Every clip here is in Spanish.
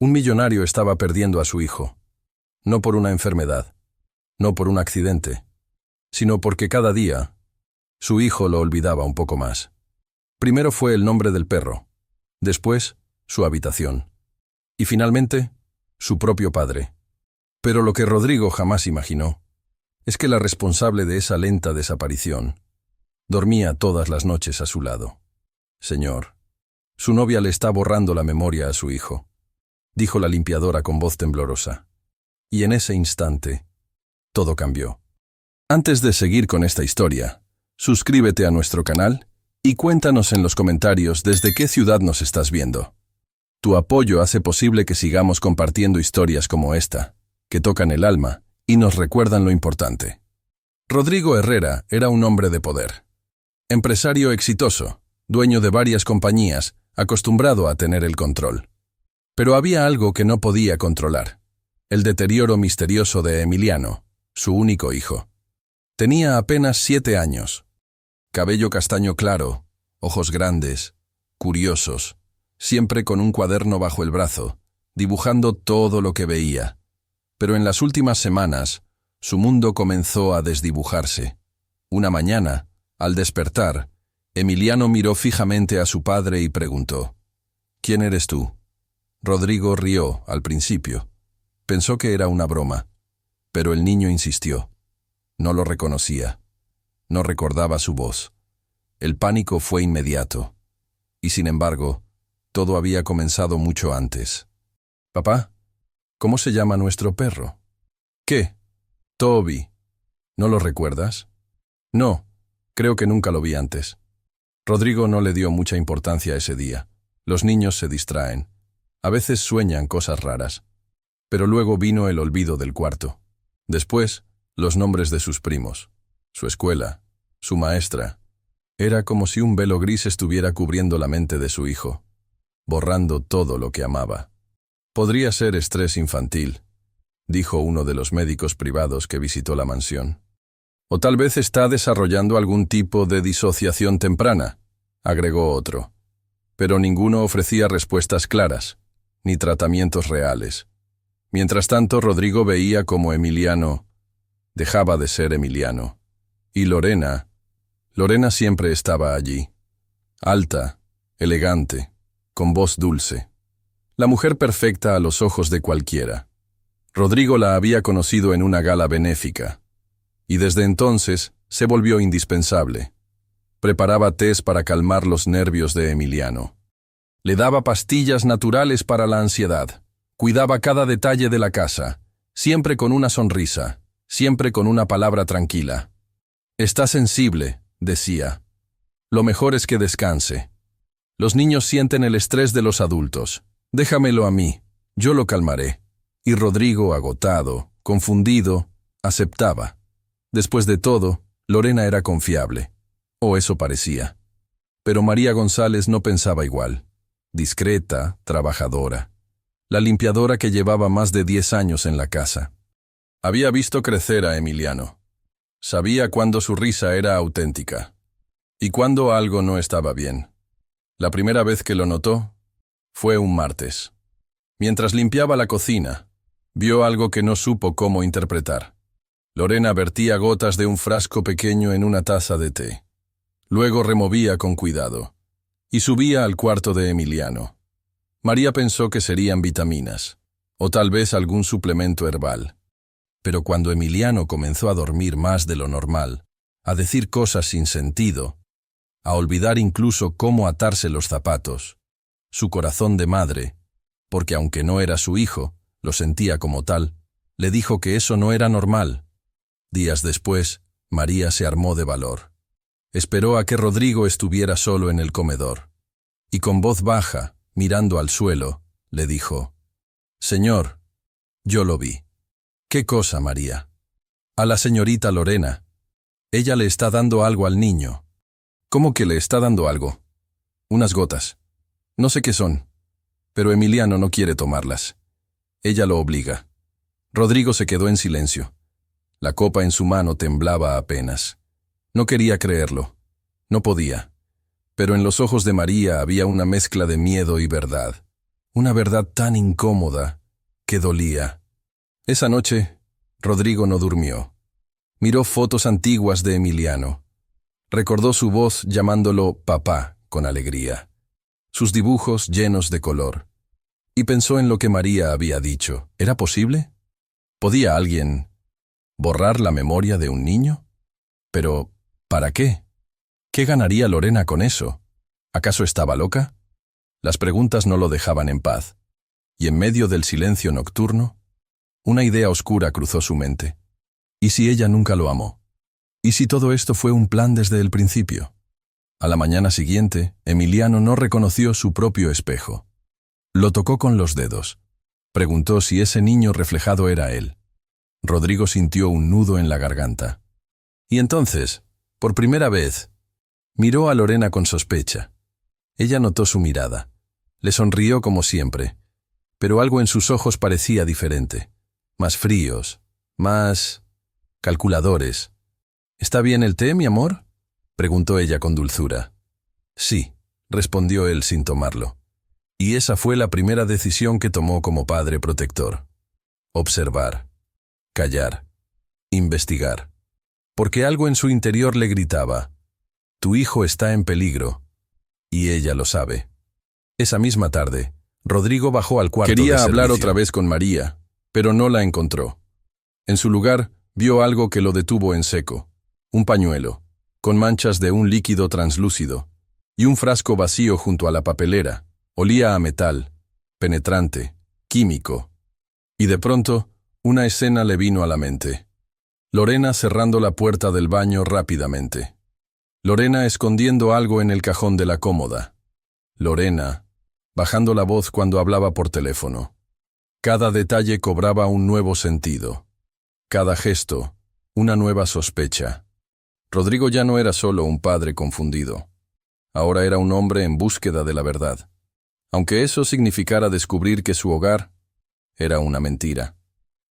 Un millonario estaba perdiendo a su hijo, no por una enfermedad, no por un accidente, sino porque cada día su hijo lo olvidaba un poco más. Primero fue el nombre del perro, después su habitación, y finalmente su propio padre. Pero lo que Rodrigo jamás imaginó es que la responsable de esa lenta desaparición dormía todas las noches a su lado. Señor, su novia le está borrando la memoria a su hijo, dijo la limpiadora con voz temblorosa. Y en ese instante, todo cambió. Antes de seguir con esta historia, suscríbete a nuestro canal y cuéntanos en los comentarios desde qué ciudad nos estás viendo. Tu apoyo hace posible que sigamos compartiendo historias como esta, que tocan el alma y nos recuerdan lo importante. Rodrigo Herrera era un hombre de poder. Empresario exitoso, dueño de varias compañías, acostumbrado a tener el control. Pero había algo que no podía controlar: el deterioro misterioso de Emiliano, su único hijo. Tenía apenas 7 años. Cabello castaño claro, ojos grandes, curiosos, siempre con un cuaderno bajo el brazo, dibujando todo lo que veía. Pero en las últimas semanas, su mundo comenzó a desdibujarse. Una mañana, al despertar, Emiliano miró fijamente a su padre y preguntó: «¿Quién eres tú?». Rodrigo rió al principio. Pensó que era una broma, pero el niño insistió. No lo reconocía. No recordaba su voz. El pánico fue inmediato. Y sin embargo, todo había comenzado mucho antes. «Papá, ¿cómo se llama nuestro perro?». «¿Qué?». «Toby. ¿No lo recuerdas?». «No, creo que nunca lo vi antes». Rodrigo no le dio mucha importancia ese día. Los niños se distraen. A veces sueñan cosas raras. Pero luego vino el olvido del cuarto. Después, los nombres de sus primos, su escuela, su maestra. Era como si un velo gris estuviera cubriendo la mente de su hijo, borrando todo lo que amaba. «Podría ser estrés infantil», dijo uno de los médicos privados que visitó la mansión. «O tal vez está desarrollando algún tipo de disociación temprana», agregó otro. Pero ninguno ofrecía respuestas claras, ni tratamientos reales. Mientras tanto, Rodrigo veía cómo Emiliano dejaba de ser Emiliano. Y Lorena siempre estaba allí. Alta, elegante, con voz dulce. La mujer perfecta a los ojos de cualquiera. Rodrigo la había conocido en una gala benéfica. Y desde entonces se volvió indispensable. Preparaba tés para calmar los nervios de Emiliano. Le daba pastillas naturales para la ansiedad. Cuidaba cada detalle de la casa, siempre con una sonrisa, siempre con una palabra tranquila. «Está sensible», decía. «Lo mejor es que descanse. Los niños sienten el estrés de los adultos. Déjamelo a mí, yo lo calmaré». Y Rodrigo, agotado, confundido, aceptaba. Después de todo, Lorena era confiable, o eso parecía. Pero María González no pensaba igual. Discreta, trabajadora. La limpiadora que llevaba más de 10 años en la casa. Había visto crecer a Emiliano. Sabía cuándo su risa era auténtica y cuándo algo no estaba bien. La primera vez que lo notó fue un martes. Mientras limpiaba la cocina, vio algo que no supo cómo interpretar. Lorena vertía gotas de un frasco pequeño en una taza de té. Luego removía con cuidado y subía al cuarto de Emiliano. María pensó que serían vitaminas, o tal vez algún suplemento herbal. Pero cuando Emiliano comenzó a dormir más de lo normal, a decir cosas sin sentido, a olvidar incluso cómo atarse los zapatos, su corazón de madre, porque aunque no era su hijo, lo sentía como tal, le dijo que eso no era normal. Días después, María se armó de valor. Esperó a que Rodrigo estuviera solo en el comedor, y con voz baja, mirando al suelo, le dijo: «Señor, yo lo vi». «¿Qué cosa, María?» «A la señorita Lorena. Ella le está dando algo al niño». «¿Cómo que le está dando algo?» «Unas gotas. No sé qué son, pero Emiliano no quiere tomarlas. Ella lo obliga». Rodrigo se quedó en silencio. La copa en su mano temblaba apenas. No quería creerlo. No podía. Pero en los ojos de María había una mezcla de miedo y verdad. Una verdad tan incómoda que dolía. Esa noche, Rodrigo no durmió. Miró fotos antiguas de Emiliano. Recordó su voz llamándolo papá con alegría, sus dibujos llenos de color. Y pensó en lo que María había dicho. ¿Era posible? ¿Podía alguien borrar la memoria de un niño? Pero, ¿para qué? ¿Qué ganaría Lorena con eso? ¿Acaso estaba loca? Las preguntas no lo dejaban en paz. Y en medio del silencio nocturno, una idea oscura cruzó su mente. ¿Y si ella nunca lo amó? ¿Y si todo esto fue un plan desde el principio? A la mañana siguiente, Emiliano no reconoció su propio espejo. Lo tocó con los dedos. Preguntó si ese niño reflejado era él. Rodrigo sintió un nudo en la garganta. Y entonces, por primera vez, miró a Lorena con sospecha. Ella notó su mirada. Le sonrió como siempre, pero algo en sus ojos parecía diferente. Más fríos, más calculadores. ¿Está bien el té, mi amor?, preguntó ella con dulzura. Sí, respondió él sin tomarlo. Y esa fue la primera decisión que tomó como padre protector. Observar, callar, investigar. Porque algo en su interior le gritaba: tu hijo está en peligro, y ella lo sabe. Esa misma tarde, Rodrigo bajó al cuarto de servicio. Quería hablar otra vez con María, pero no la encontró. En su lugar, vio algo que lo detuvo en seco. Un pañuelo, con manchas de un líquido translúcido, y un frasco vacío junto a la papelera. Olía a metal, penetrante, químico. Y de pronto, una escena le vino a la mente. Lorena cerrando la puerta del baño rápidamente. Lorena escondiendo algo en el cajón de la cómoda. Lorena bajando la voz cuando hablaba por teléfono. Cada detalle cobraba un nuevo sentido. Cada gesto, una nueva sospecha. Rodrigo ya no era solo un padre confundido. Ahora era un hombre en búsqueda de la verdad. Aunque eso significara descubrir que su hogar era una mentira.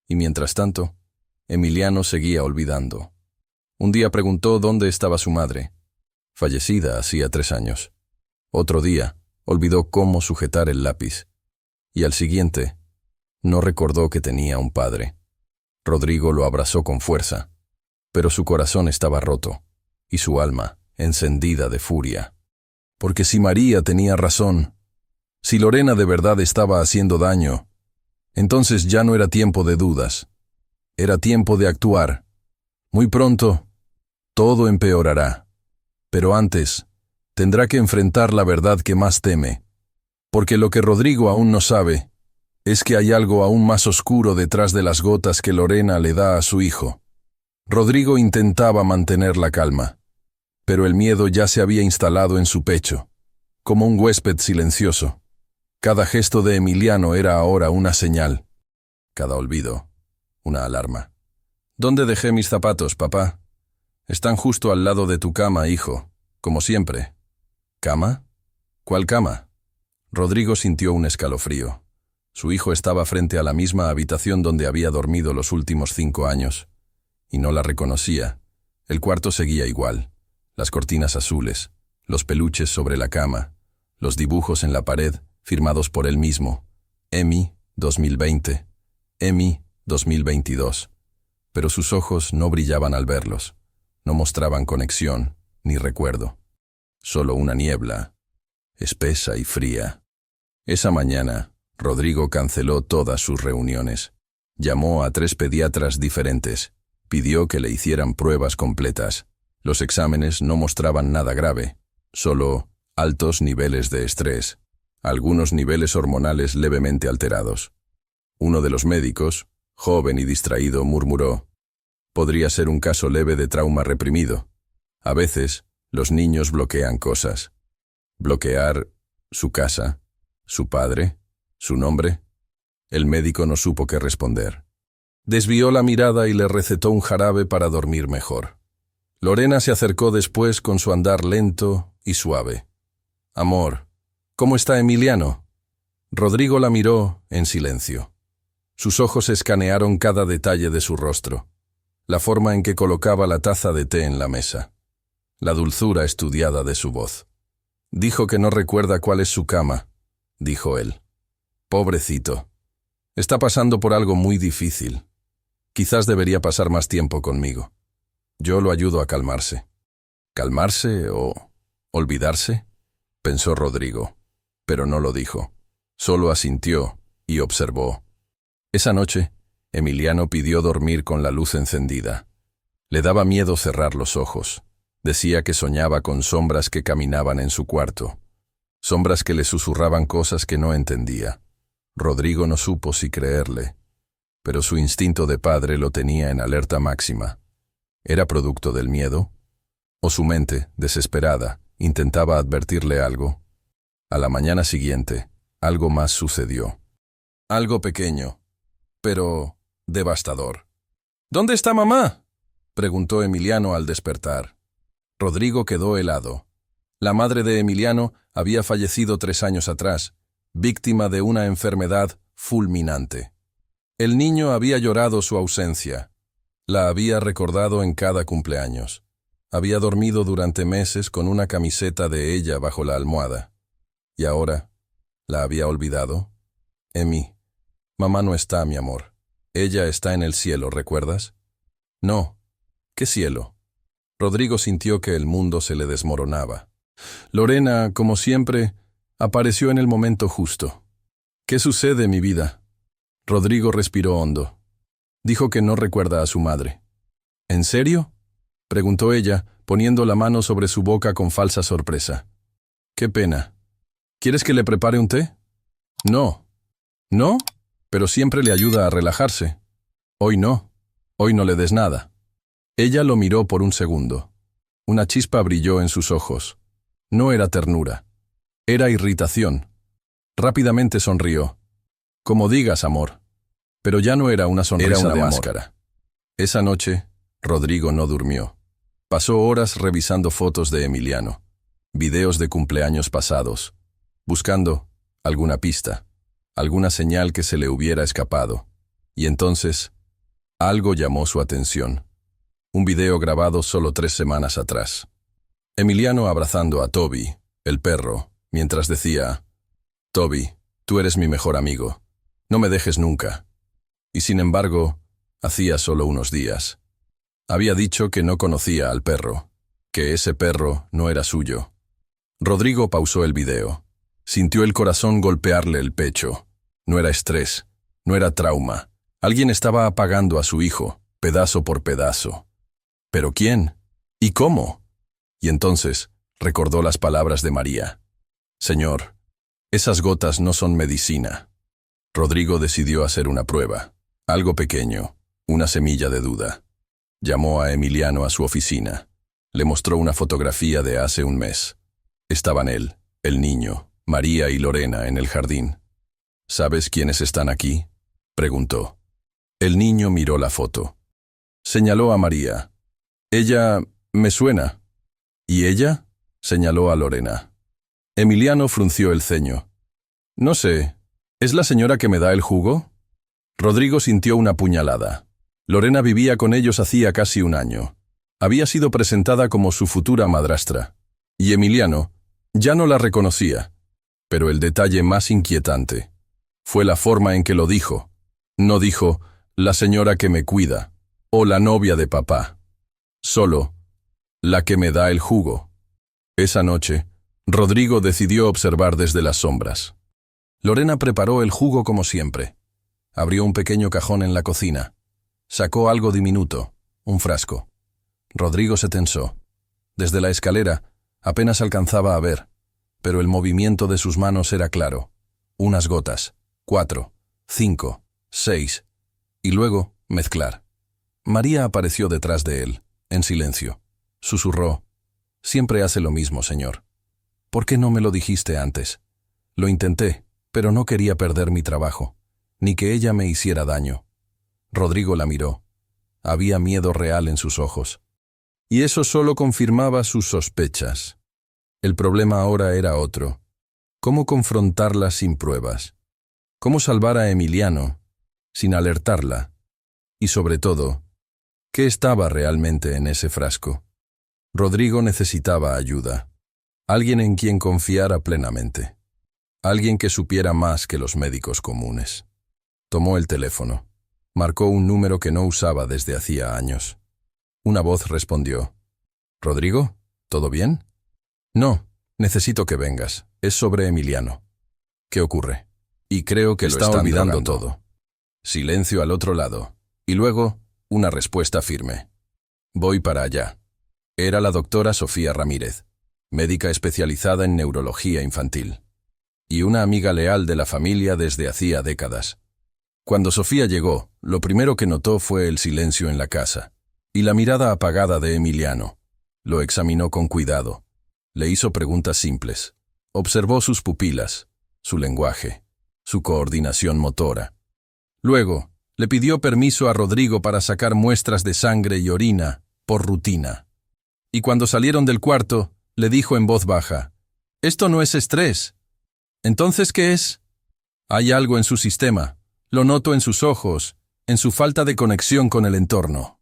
Y mientras tanto, Emiliano seguía olvidando. Un día preguntó dónde estaba su madre. Fallecida hacía 3 años. Otro día, olvidó cómo sujetar el lápiz. Y al siguiente, no recordó que tenía un padre. Rodrigo lo abrazó con fuerza, pero su corazón estaba roto, y su alma encendida de furia. Porque si María tenía razón, si Lorena de verdad estaba haciendo daño, entonces ya no era tiempo de dudas. Era tiempo de actuar. Muy pronto, todo empeorará. Pero antes, tendrá que enfrentar la verdad que más teme. Porque lo que Rodrigo aún no sabe es que hay algo aún más oscuro detrás de las gotas que Lorena le da a su hijo. Rodrigo intentaba mantener la calma, pero el miedo ya se había instalado en su pecho, como un huésped silencioso. Cada gesto de Emiliano era ahora una señal. Cada olvido, una alarma. ¿Dónde dejé mis zapatos, papá? Están justo al lado de tu cama, hijo, como siempre. ¿Cama? ¿Cuál cama? Rodrigo sintió un escalofrío. Su hijo estaba frente a la misma habitación donde había dormido los últimos 5 años. Y no la reconocía. El cuarto seguía igual. Las cortinas azules, los peluches sobre la cama, los dibujos en la pared, firmados por él mismo. Emi, 2020. Emi, 2022. Pero sus ojos no brillaban al verlos. No mostraban conexión, ni recuerdo. Solo una niebla, espesa y fría. Esa mañana, Rodrigo canceló todas sus reuniones. Llamó a 3 pediatras diferentes. Pidió que le hicieran pruebas completas. Los exámenes no mostraban nada grave, solo altos niveles de estrés, algunos niveles hormonales levemente alterados. Uno de los médicos, joven y distraído, murmuró: podría ser un caso leve de trauma reprimido. A veces, los niños bloquean cosas. ¿Bloquear su casa, su padre, su nombre? El médico no supo qué responder. Desvió la mirada y le recetó un jarabe para dormir mejor. Lorena se acercó después con su andar lento y suave. Amor, ¿cómo está Emiliano? Rodrigo la miró en silencio. Sus ojos escanearon cada detalle de su rostro. La forma en que colocaba la taza de té en la mesa. La dulzura estudiada de su voz. Dijo que no recuerda cuál es su cama, dijo él. Pobrecito. Está pasando por algo muy difícil. Quizás debería pasar más tiempo conmigo. Yo lo ayudo a calmarse. ¿Calmarse o olvidarse?, pensó Rodrigo, pero no lo dijo. Solo asintió y observó. Esa noche, Emiliano pidió dormir con la luz encendida. Le daba miedo cerrar los ojos. Decía que soñaba con sombras que caminaban en su cuarto. Sombras que le susurraban cosas que no entendía. Rodrigo no supo si creerle, pero su instinto de padre lo tenía en alerta máxima. ¿Era producto del miedo? ¿O su mente, desesperada, intentaba advertirle algo? A la mañana siguiente, algo más sucedió. Algo pequeño, pero devastador. ¿Dónde está mamá?, preguntó Emiliano al despertar. Rodrigo quedó helado. La madre de Emiliano había fallecido 3 años atrás, víctima de una enfermedad fulminante. El niño había llorado su ausencia. La había recordado en cada cumpleaños. Había dormido durante meses con una camiseta de ella bajo la almohada. ¿Y ahora? ¿La había olvidado? Emi, mamá no está, mi amor. Ella está en el cielo, ¿recuerdas? No. ¿Qué cielo? Rodrigo sintió que el mundo se le desmoronaba. Lorena, como siempre, apareció en el momento justo. ¿Qué sucede, mi vida? Rodrigo respiró hondo. Dijo que no recuerda a su madre. ¿En serio?, preguntó ella, poniendo la mano sobre su boca con falsa sorpresa. Qué pena. ¿Quieres que le prepare un té? No. ¿No? Pero siempre le ayuda a relajarse. Hoy no. Hoy no le des nada. Ella lo miró por un segundo. Una chispa brilló en sus ojos. No era ternura. Era irritación. Rápidamente sonrió. Como digas, amor. Pero ya no era una sonrisa, era una máscara. Esa noche, Rodrigo no durmió. Pasó horas revisando fotos de Emiliano, videos de cumpleaños pasados, buscando alguna pista, alguna señal que se le hubiera escapado. Y entonces, algo llamó su atención. Un video grabado solo 3 semanas atrás. Emiliano abrazando a Toby, el perro, mientras decía: Toby, tú eres mi mejor amigo. No me dejes nunca. Y sin embargo, hacía solo unos días. Había dicho que no conocía al perro, que ese perro no era suyo. Rodrigo pausó el video. Sintió el corazón golpearle el pecho. No era estrés, no era trauma. Alguien estaba apagando a su hijo, pedazo por pedazo. ¿Pero quién? ¿Y cómo? Y entonces recordó las palabras de María. Señor, esas gotas no son medicina. Rodrigo decidió hacer una prueba. Algo pequeño, una semilla de duda. Llamó a Emiliano a su oficina. Le mostró una fotografía de hace un mes. Estaban él, el niño, María y Lorena en el jardín. ¿Sabes quiénes están aquí?, preguntó. El niño miró la foto. Señaló a María. Ella me suena. ¿Y ella? Señaló a Lorena. Emiliano frunció el ceño. No sé, ¿es la señora que me da el jugo? Rodrigo sintió una puñalada. Lorena vivía con ellos hacía casi 1 año. Había sido presentada como su futura madrastra. Y Emiliano ya no la reconocía. Pero el detalle más inquietante fue la forma en que lo dijo. No dijo, la señora que me cuida, o la novia de papá. Solo, la que me da el jugo. Esa noche, Rodrigo decidió observar desde las sombras. Lorena preparó el jugo como siempre. Abrió un pequeño cajón en la cocina. Sacó algo diminuto, un frasco. Rodrigo se tensó. Desde la escalera apenas alcanzaba a ver, pero el movimiento de sus manos era claro. Unas gotas, 4, 5, 6, y luego mezclar. María apareció detrás de él, en silencio. Susurró: Siempre hace lo mismo, señor. ¿Por qué no me lo dijiste antes? Lo intenté, pero no quería perder mi trabajo, ni que ella me hiciera daño. Rodrigo la miró. Había miedo real en sus ojos. Y eso solo confirmaba sus sospechas. El problema ahora era otro. ¿Cómo confrontarla sin pruebas? ¿Cómo salvar a Emiliano sin alertarla? Y sobre todo, ¿qué estaba realmente en ese frasco? Rodrigo necesitaba ayuda. Alguien en quien confiara plenamente. Alguien que supiera más que los médicos comunes. Tomó el teléfono. Marcó un número que no usaba desde hacía años. Una voz respondió. «¿Rodrigo? ¿Todo bien?» «No, necesito que vengas. Es sobre Emiliano». «¿Qué ocurre?» «Y creo que Lo lo está están olvidando drogando». todo». Silencio al otro lado. Y luego, una respuesta firme. «Voy para allá». Era la doctora Sofía Ramírez, médica especializada en neurología infantil, y una amiga leal de la familia desde hacía décadas. Cuando Sofía llegó, lo primero que notó fue el silencio en la casa, y la mirada apagada de Emiliano. Lo examinó con cuidado. Le hizo preguntas simples. Observó sus pupilas, su lenguaje, su coordinación motora. Luego, le pidió permiso a Rodrigo para sacar muestras de sangre y orina, por rutina. Y cuando salieron del cuarto, le dijo en voz baja, «Esto no es estrés». «¿Entonces qué es?» «Hay algo en su sistema. Lo noto en sus ojos, en su falta de conexión con el entorno».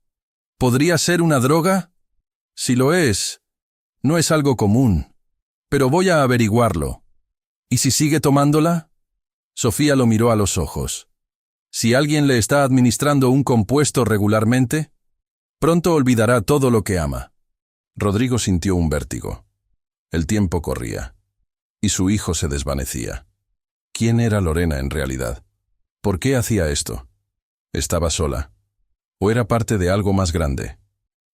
«¿Podría ser una droga?» «Si lo es, no es algo común. Pero voy a averiguarlo». «¿Y si sigue tomándola?» Sofía lo miró a los ojos. «Si alguien le está administrando un compuesto regularmente, pronto olvidará todo lo que ama». Rodrigo sintió un vértigo. El tiempo corría, y su hijo se desvanecía. ¿Quién era Lorena en realidad? ¿Por qué hacía esto? ¿Estaba sola? ¿O era parte de algo más grande?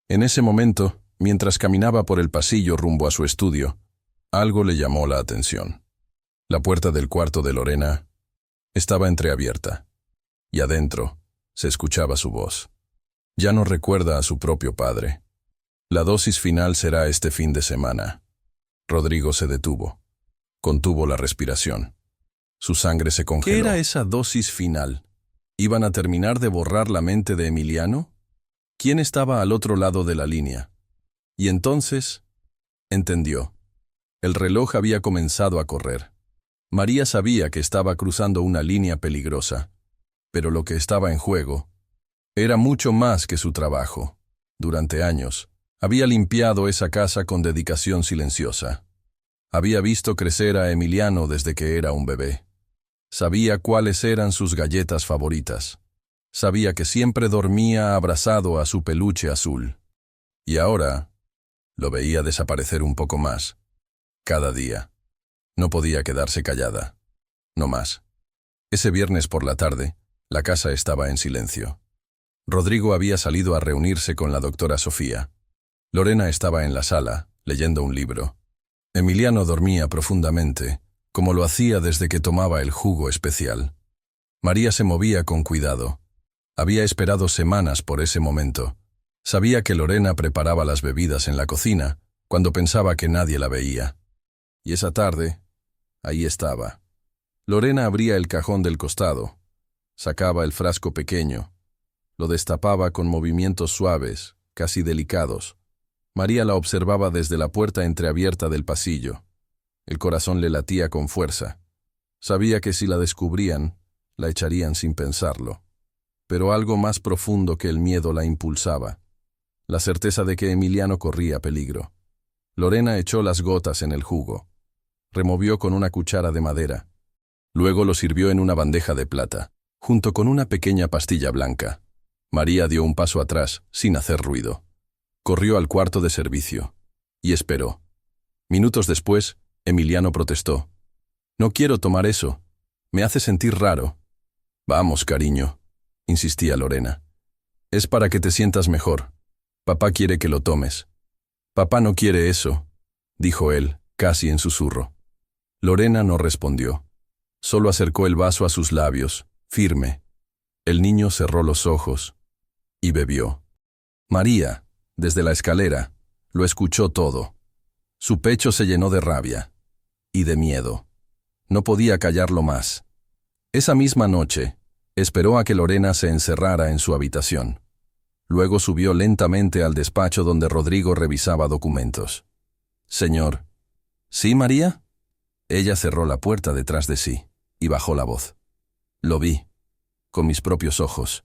En ese momento, mientras caminaba por el pasillo rumbo a su estudio, algo le llamó la atención. La puerta del cuarto de Lorena estaba entreabierta, y adentro se escuchaba su voz. Ya no recuerda a su propio padre. La dosis final será este fin de semana. Rodrigo se detuvo. Contuvo la respiración. Su sangre se congeló. ¿Qué era esa dosis final? ¿Iban a terminar de borrar la mente de Emiliano? ¿Quién estaba al otro lado de la línea? Y entonces, entendió. El reloj había comenzado a correr. María sabía que estaba cruzando una línea peligrosa, pero lo que estaba en juego era mucho más que su trabajo. Durante años, había limpiado esa casa con dedicación silenciosa. Había visto crecer a Emiliano desde que era un bebé. Sabía cuáles eran sus galletas favoritas. Sabía que siempre dormía abrazado a su peluche azul. Y ahora lo veía desaparecer un poco más, cada día. No podía quedarse callada. No más. Ese viernes por la tarde, la casa estaba en silencio. Rodrigo había salido a reunirse con la doctora Sofía. Lorena estaba en la sala, leyendo un libro. Emiliano dormía profundamente, como lo hacía desde que tomaba el jugo especial. María se movía con cuidado. Había esperado semanas por ese momento. Sabía que Lorena preparaba las bebidas en la cocina, cuando pensaba que nadie la veía. Y esa tarde, ahí estaba. Lorena abría el cajón del costado, sacaba el frasco pequeño, lo destapaba con movimientos suaves, casi delicados. María la observaba desde la puerta entreabierta del pasillo. El corazón le latía con fuerza. Sabía que si la descubrían, la echarían sin pensarlo. Pero algo más profundo que el miedo la impulsaba. La certeza de que Emiliano corría peligro. Lorena echó las gotas en el jugo. Removió con una cuchara de madera. Luego lo sirvió en una bandeja de plata, junto con una pequeña pastilla blanca. María dio un paso atrás, sin hacer ruido. Corrió al cuarto de servicio y esperó. Minutos después, Emiliano protestó. «No quiero tomar eso. Me hace sentir raro». «Vamos, cariño», insistía Lorena. «Es para que te sientas mejor. Papá quiere que lo tomes». «Papá no quiere eso», dijo él, casi en susurro. Lorena no respondió. Solo acercó el vaso a sus labios, firme. El niño cerró los ojos y bebió. María, desde la escalera, lo escuchó todo. Su pecho se llenó de rabia y de miedo. No podía callarlo más. Esa misma noche, esperó a que Lorena se encerrara en su habitación. Luego subió lentamente al despacho donde Rodrigo revisaba documentos. «Señor». «¿Sí, María?» Ella cerró la puerta detrás de sí y bajó la voz. «Lo vi, con mis propios ojos».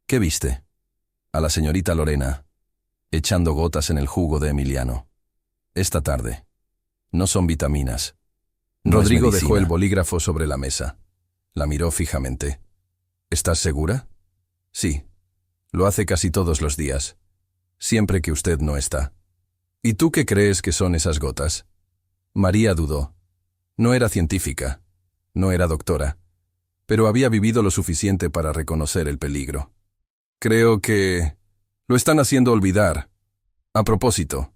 «¿Qué viste?» «A la señorita Lorena, echando gotas en el jugo de Emiliano. Esta tarde. No son vitaminas. No es Rodrigo medicina. dejó el bolígrafo sobre la mesa. La miró fijamente. ¿Estás segura? Sí. Lo hace casi todos los días. Siempre que usted no está. ¿Y tú qué crees que son esas gotas? María dudó. No era científica. No era doctora. Pero había vivido lo suficiente para reconocer el peligro. Creo que lo están haciendo olvidar. A propósito.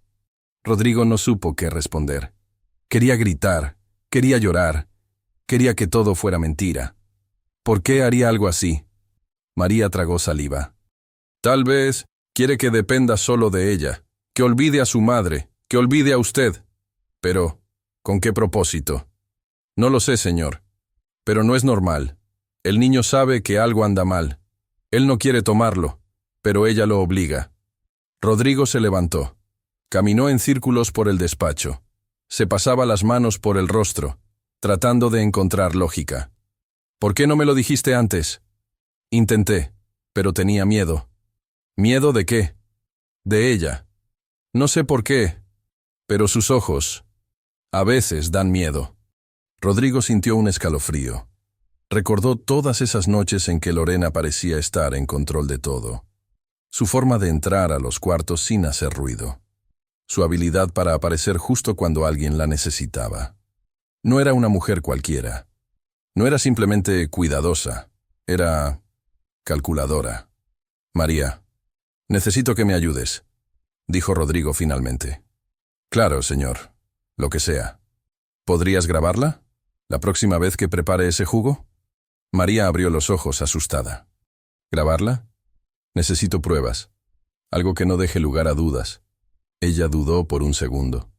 Rodrigo no supo qué responder. Quería gritar, quería llorar, quería que todo fuera mentira. ¿Por qué haría algo así? María tragó saliva. Tal vez quiere que dependa solo de ella, que olvide a su madre, que olvide a usted. Pero, ¿con qué propósito? No lo sé, señor. Pero no es normal. El niño sabe que algo anda mal. Él no quiere tomarlo, pero ella lo obliga. Rodrigo se levantó. Caminó en círculos por el despacho. Se pasaba las manos por el rostro, tratando de encontrar lógica. ¿Por qué no me lo dijiste antes? Intenté, pero tenía miedo. ¿Miedo de qué? De ella. No sé por qué, pero sus ojos, a veces dan miedo. Rodrigo sintió un escalofrío. Recordó todas esas noches en que Lorena parecía estar en control de todo. Su forma de entrar a los cuartos sin hacer ruido. Su habilidad para aparecer justo cuando alguien la necesitaba. No era una mujer cualquiera. No era simplemente cuidadosa. Era calculadora. María, necesito que me ayudes, dijo Rodrigo finalmente. Claro, señor. Lo que sea. ¿Podrías grabarla? ¿La próxima vez que prepare ese jugo? María abrió los ojos asustada. ¿Grabarla? Necesito pruebas. Algo que no deje lugar a dudas. Ella dudó por un segundo,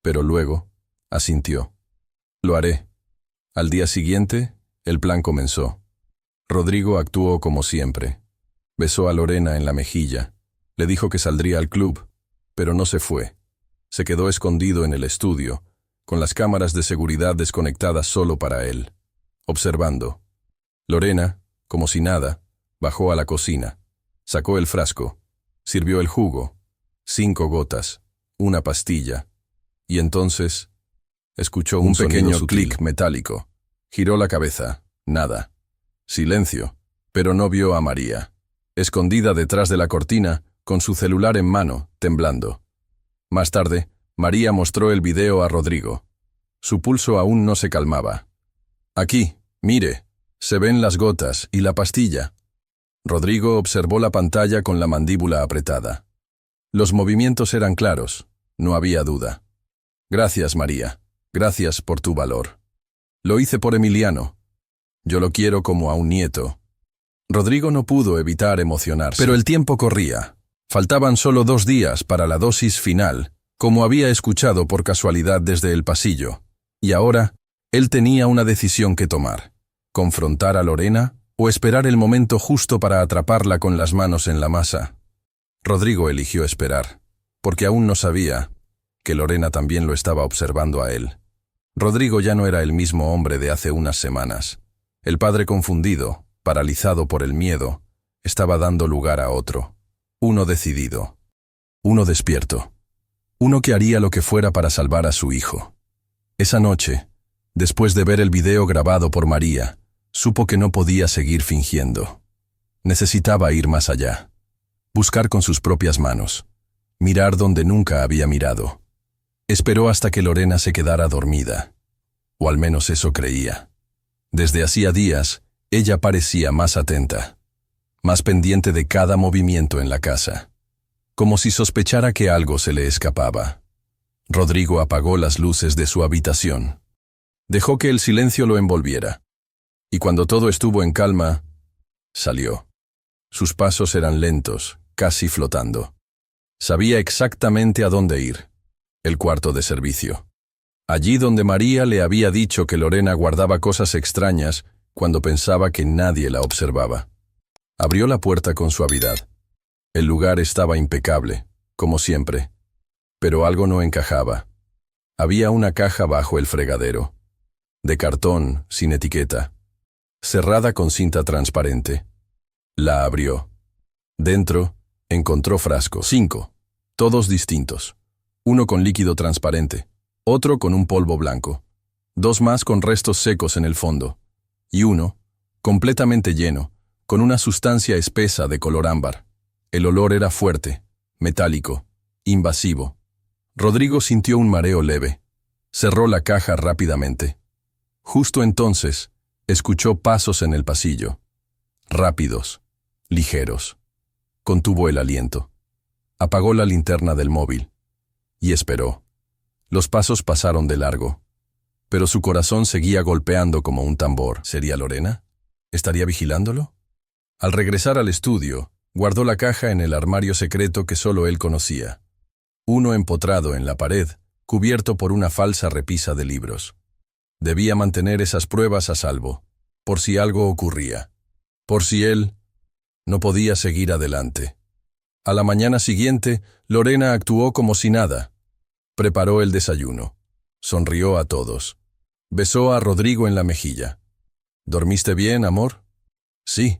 pero luego asintió. Lo haré. Al día siguiente, el plan comenzó. Rodrigo actuó como siempre. Besó a Lorena en la mejilla. Le dijo que saldría al club, pero no se fue. Se quedó escondido en el estudio, con las cámaras de seguridad desconectadas solo para él, observando. Lorena, como si nada, bajó a la cocina, sacó el frasco, sirvió el jugo. 5 gotas, una pastilla, y entonces escuchó un pequeño clic metálico. Giró la cabeza, nada. Silencio, pero no vio a María, escondida detrás de la cortina, con su celular en mano, temblando. Más tarde, María mostró el video a Rodrigo. Su pulso aún no se calmaba. Aquí, mire, se ven las gotas y la pastilla. Rodrigo observó la pantalla con la mandíbula apretada. Los movimientos eran claros, no había duda. Gracias, María. Gracias por tu valor. Lo hice por Emiliano. Yo lo quiero como a un nieto. Rodrigo no pudo evitar emocionarse. Pero el tiempo corría. Faltaban solo 2 días para la dosis final, como había escuchado por casualidad desde el pasillo. Y ahora, él tenía una decisión que tomar. ¿Confrontar a Lorena o esperar el momento justo para atraparla con las manos en la masa? Rodrigo eligió esperar, porque aún no sabía que Lorena también lo estaba observando a él. Rodrigo ya no era el mismo hombre de hace unas semanas. El padre confundido, paralizado por el miedo, estaba dando lugar a otro. Uno decidido. Uno despierto. Uno que haría lo que fuera para salvar a su hijo. Esa noche, después de ver el video grabado por María, supo que no podía seguir fingiendo. Necesitaba ir más allá. Buscar con sus propias manos. Mirar donde nunca había mirado. Esperó hasta que Lorena se quedara dormida. O al menos eso creía. Desde hacía días, ella parecía más atenta. Más pendiente de cada movimiento en la casa. Como si sospechara que algo se le escapaba. Rodrigo apagó las luces de su habitación. Dejó que el silencio lo envolviera. Y cuando todo estuvo en calma, salió. Sus pasos eran lentos, casi flotando. Sabía exactamente a dónde ir. El cuarto de servicio. Allí donde María le había dicho que Lorena guardaba cosas extrañas cuando pensaba que nadie la observaba. Abrió la puerta con suavidad. El lugar estaba impecable, como siempre. Pero algo no encajaba. Había una caja bajo el fregadero. De cartón, sin etiqueta. Cerrada con cinta transparente. La abrió. Dentro, encontró frascos. 5. Todos distintos. Uno con líquido transparente. Otro con un polvo blanco. 2 más con restos secos en el fondo, y uno, completamente lleno, con una sustancia espesa de color ámbar. El olor era fuerte, metálico, invasivo. Rodrigo sintió un mareo leve. Cerró la caja rápidamente. Justo entonces, escuchó pasos en el pasillo. Rápidos, ligeros. Contuvo el aliento. Apagó la linterna del móvil. Y esperó. Los pasos pasaron de largo. Pero su corazón seguía golpeando como un tambor. ¿Sería Lorena? ¿Estaría vigilándolo? Al regresar al estudio, guardó la caja en el armario secreto que solo él conocía. Uno empotrado en la pared, cubierto por una falsa repisa de libros. Debía mantener esas pruebas a salvo, por si algo ocurría. Por si él no podía seguir adelante. A la mañana siguiente, Lorena actuó como si nada. Preparó el desayuno. Sonrió a todos. Besó a Rodrigo en la mejilla. ¿Dormiste bien, amor? Sí,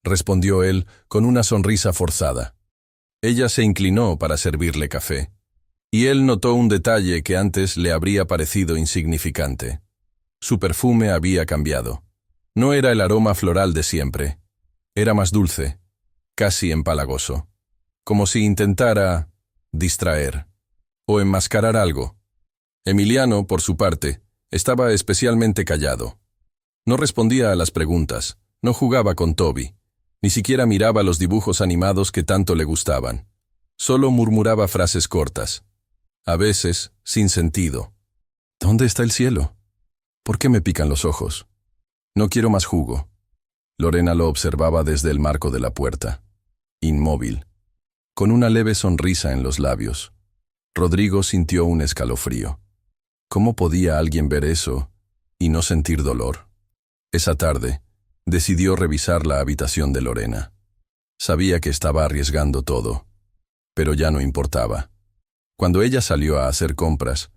respondió él con una sonrisa forzada. Ella se inclinó para servirle café, y él notó un detalle que antes le habría parecido insignificante. Su perfume había cambiado. No era el aroma floral de siempre. Era más dulce, casi empalagoso, como si intentara distraer o enmascarar algo. Emiliano, por su parte, estaba especialmente callado. No respondía a las preguntas, no jugaba con Toby, ni siquiera miraba los dibujos animados que tanto le gustaban. Solo murmuraba frases cortas, a veces sin sentido. ¿Dónde está el cielo? ¿Por qué me pican los ojos? No quiero más jugo. Lorena lo observaba desde el marco de la puerta, inmóvil, con una leve sonrisa en los labios. Rodrigo sintió un escalofrío. ¿Cómo podía alguien ver eso y no sentir dolor? Esa tarde, decidió revisar la habitación de Lorena. Sabía que estaba arriesgando todo, pero ya no importaba. Cuando ella salió a hacer compras,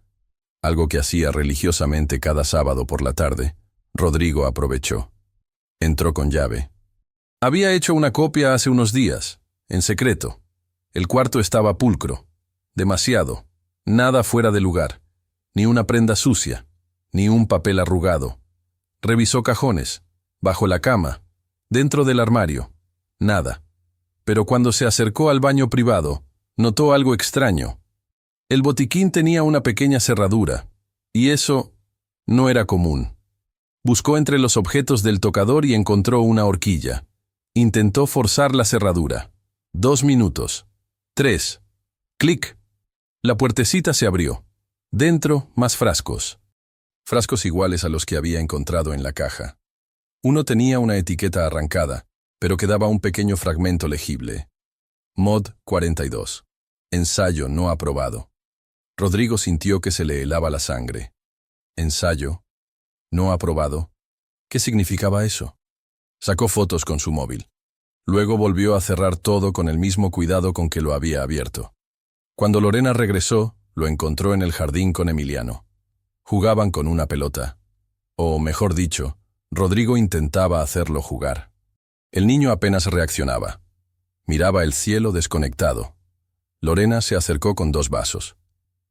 algo que hacía religiosamente cada sábado por la tarde, Rodrigo aprovechó. Entró con llave. Había hecho una copia hace unos días, en secreto. El cuarto estaba pulcro. Demasiado. Nada fuera de lugar. Ni una prenda sucia, ni un papel arrugado. Revisó cajones, bajo la cama, dentro del armario. Nada. Pero cuando se acercó al baño privado, notó algo extraño. El botiquín tenía una pequeña cerradura, y eso no era común. Buscó entre los objetos del tocador y encontró una horquilla. Intentó forzar la cerradura. 2 minutos. 3. Clic. La puertecita se abrió. Dentro, más frascos. Frascos iguales a los que había encontrado en la caja. Uno tenía una etiqueta arrancada, pero quedaba un pequeño fragmento legible. Mod 42. Ensayo no aprobado. Rodrigo sintió que se le helaba la sangre. Ensayo no aprobado. ¿Qué significaba eso? Sacó fotos con su móvil. Luego volvió a cerrar todo con el mismo cuidado con que lo había abierto. Cuando Lorena regresó, lo encontró en el jardín con Emiliano. Jugaban con una pelota. O, mejor dicho, Rodrigo intentaba hacerlo jugar. El niño apenas reaccionaba. Miraba el cielo desconectado. Lorena se acercó con 2 vasos.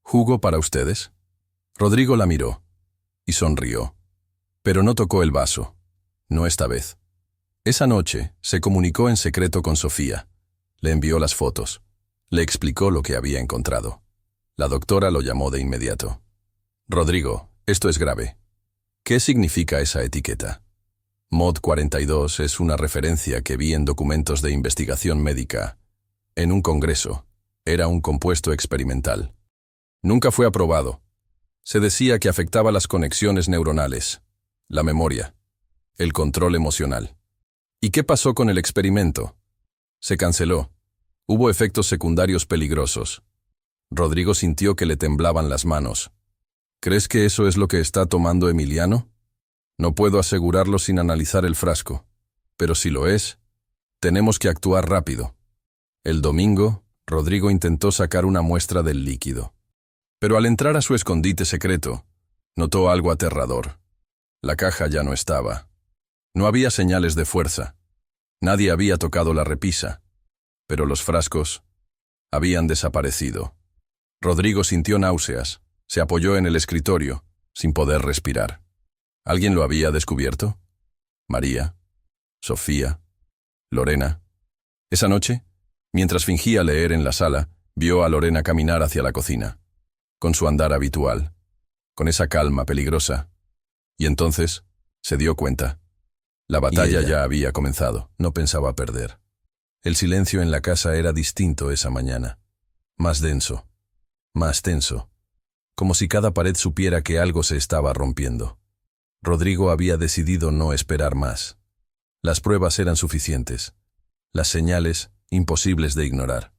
¿Jugo para ustedes? Rodrigo la miró y sonrió. Pero no tocó el vaso. No esta vez. Esa noche se comunicó en secreto con Sofía. Le envió las fotos. Le explicó lo que había encontrado. La doctora lo llamó de inmediato. Rodrigo, esto es grave. ¿Qué significa esa etiqueta? Mod 42 es una referencia que vi en documentos de investigación médica. En un congreso. Era un compuesto experimental. Nunca fue aprobado. Se decía que afectaba las conexiones neuronales, la memoria, el control emocional. ¿Y qué pasó con el experimento? Se canceló. Hubo efectos secundarios peligrosos. Rodrigo sintió que le temblaban las manos. ¿Crees que eso es lo que está tomando Emiliano? No puedo asegurarlo sin analizar el frasco. Pero si lo es, tenemos que actuar rápido. El domingo, Rodrigo intentó sacar una muestra del líquido. Pero al entrar a su escondite secreto, notó algo aterrador. La caja ya no estaba. No había señales de fuerza. Nadie había tocado la repisa. Pero los frascos habían desaparecido. Rodrigo sintió náuseas, se apoyó en el escritorio sin poder respirar. ¿Alguien lo había descubierto? María, Sofía, Lorena. Esa noche, mientras fingía leer en la sala, vio a Lorena caminar hacia la cocina, con su andar habitual, con esa calma peligrosa. Y entonces se dio cuenta. La batalla ya había comenzado, no pensaba perder. El silencio en la casa era distinto esa mañana, más denso, más tenso, como si cada pared supiera que algo se estaba rompiendo. Rodrigo había decidido no esperar más. Las pruebas eran suficientes, las señales imposibles de ignorar.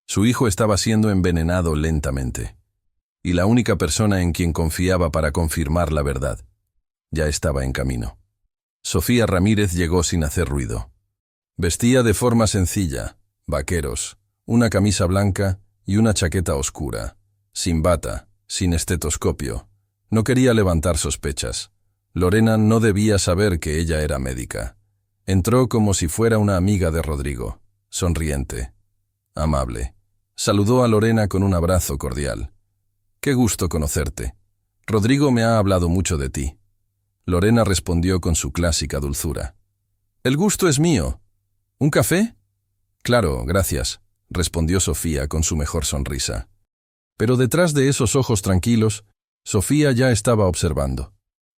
Su hijo estaba siendo envenenado lentamente, y la única persona en quien confiaba para confirmar la verdad ya estaba en camino. Sofía Ramírez llegó sin hacer ruido. Vestía de forma sencilla, vaqueros, una camisa blanca y una chaqueta oscura, sin bata, sin estetoscopio. No quería levantar sospechas. Lorena no debía saber que ella era médica. Entró como si fuera una amiga de Rodrigo, sonriente, amable. Saludó a Lorena con un abrazo cordial. «Qué gusto conocerte. Rodrigo me ha hablado mucho de ti». Lorena respondió con su clásica dulzura. «El gusto es mío. ¿Un café?» «Claro, gracias», respondió Sofía con su mejor sonrisa. Pero detrás de esos ojos tranquilos, Sofía ya estaba observando.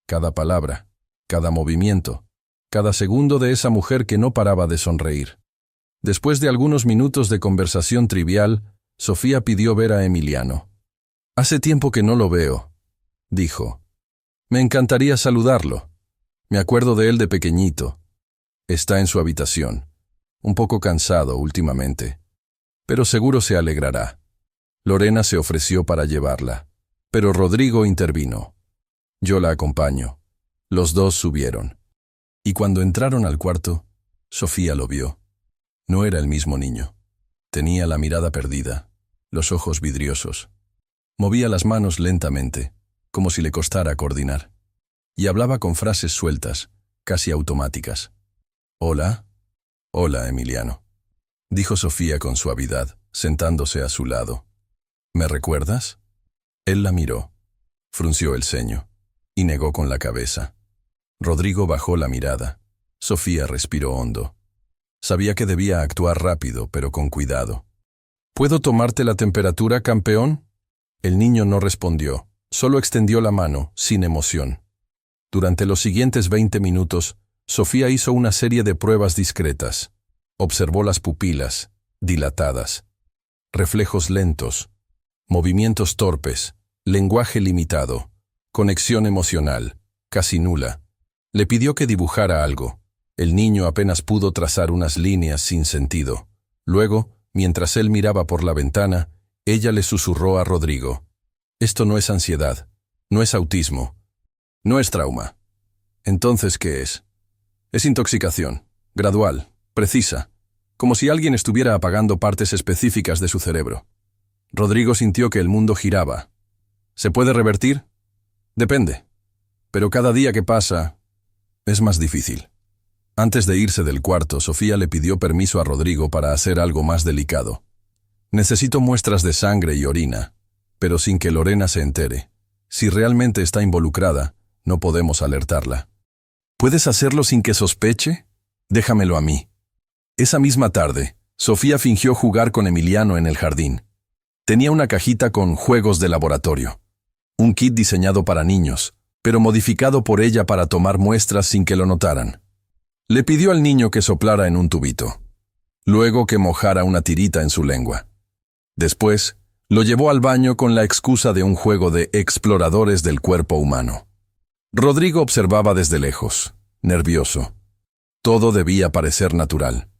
Cada palabra, cada movimiento, cada segundo de esa mujer que no paraba de sonreír. Después de algunos minutos de conversación trivial, Sofía pidió ver a Emiliano. «Hace tiempo que no lo veo», dijo. «Me encantaría saludarlo. Me acuerdo de él de pequeñito. Está en su habitación, un poco cansado últimamente, pero seguro se alegrará». Lorena se ofreció para llevarla, pero Rodrigo intervino. «Yo la acompaño». Los dos subieron. Y cuando entraron al cuarto, Sofía lo vio. No era el mismo niño. Tenía la mirada perdida, los ojos vidriosos. Movía las manos lentamente, como si le costara coordinar. Y hablaba con frases sueltas, casi automáticas. «Hola, hola, Emiliano», dijo Sofía con suavidad, sentándose a su lado. «¿Me recuerdas?» Él la miró, frunció el ceño y negó con la cabeza. Rodrigo bajó la mirada. Sofía respiró hondo. Sabía que debía actuar rápido, pero con cuidado. «¿Puedo tomarte la temperatura, campeón?» El niño no respondió, solo extendió la mano, sin emoción. Durante los siguientes 20 minutos, Sofía hizo una serie de pruebas discretas. Observó las pupilas, dilatadas, reflejos lentos, movimientos torpes, lenguaje limitado, conexión emocional, casi nula. Le pidió que dibujara algo. El niño apenas pudo trazar unas líneas sin sentido. Luego, mientras él miraba por la ventana, ella le susurró a Rodrigo. «Esto no es ansiedad, no es autismo, no es trauma». «¿Entonces qué es?» «Es intoxicación, gradual, precisa, como si alguien estuviera apagando partes específicas de su cerebro». Rodrigo sintió que el mundo giraba. «¿Se puede revertir?» «Depende. Pero cada día que pasa es más difícil». Antes de irse del cuarto, Sofía le pidió permiso a Rodrigo para hacer algo más delicado. «Necesito muestras de sangre y orina, pero sin que Lorena se entere. Si realmente está involucrada, no podemos alertarla». «¿Puedes hacerlo sin que sospeche? Déjamelo a mí». Esa misma tarde, Sofía fingió jugar con Emiliano en el jardín. Tenía una cajita con juegos de laboratorio. Un kit diseñado para niños, pero modificado por ella para tomar muestras sin que lo notaran. Le pidió al niño que soplara en un tubito, luego que mojara una tirita en su lengua. Después, lo llevó al baño con la excusa de un juego de exploradores del cuerpo humano. Rodrigo observaba desde lejos, nervioso. Todo debía parecer natural.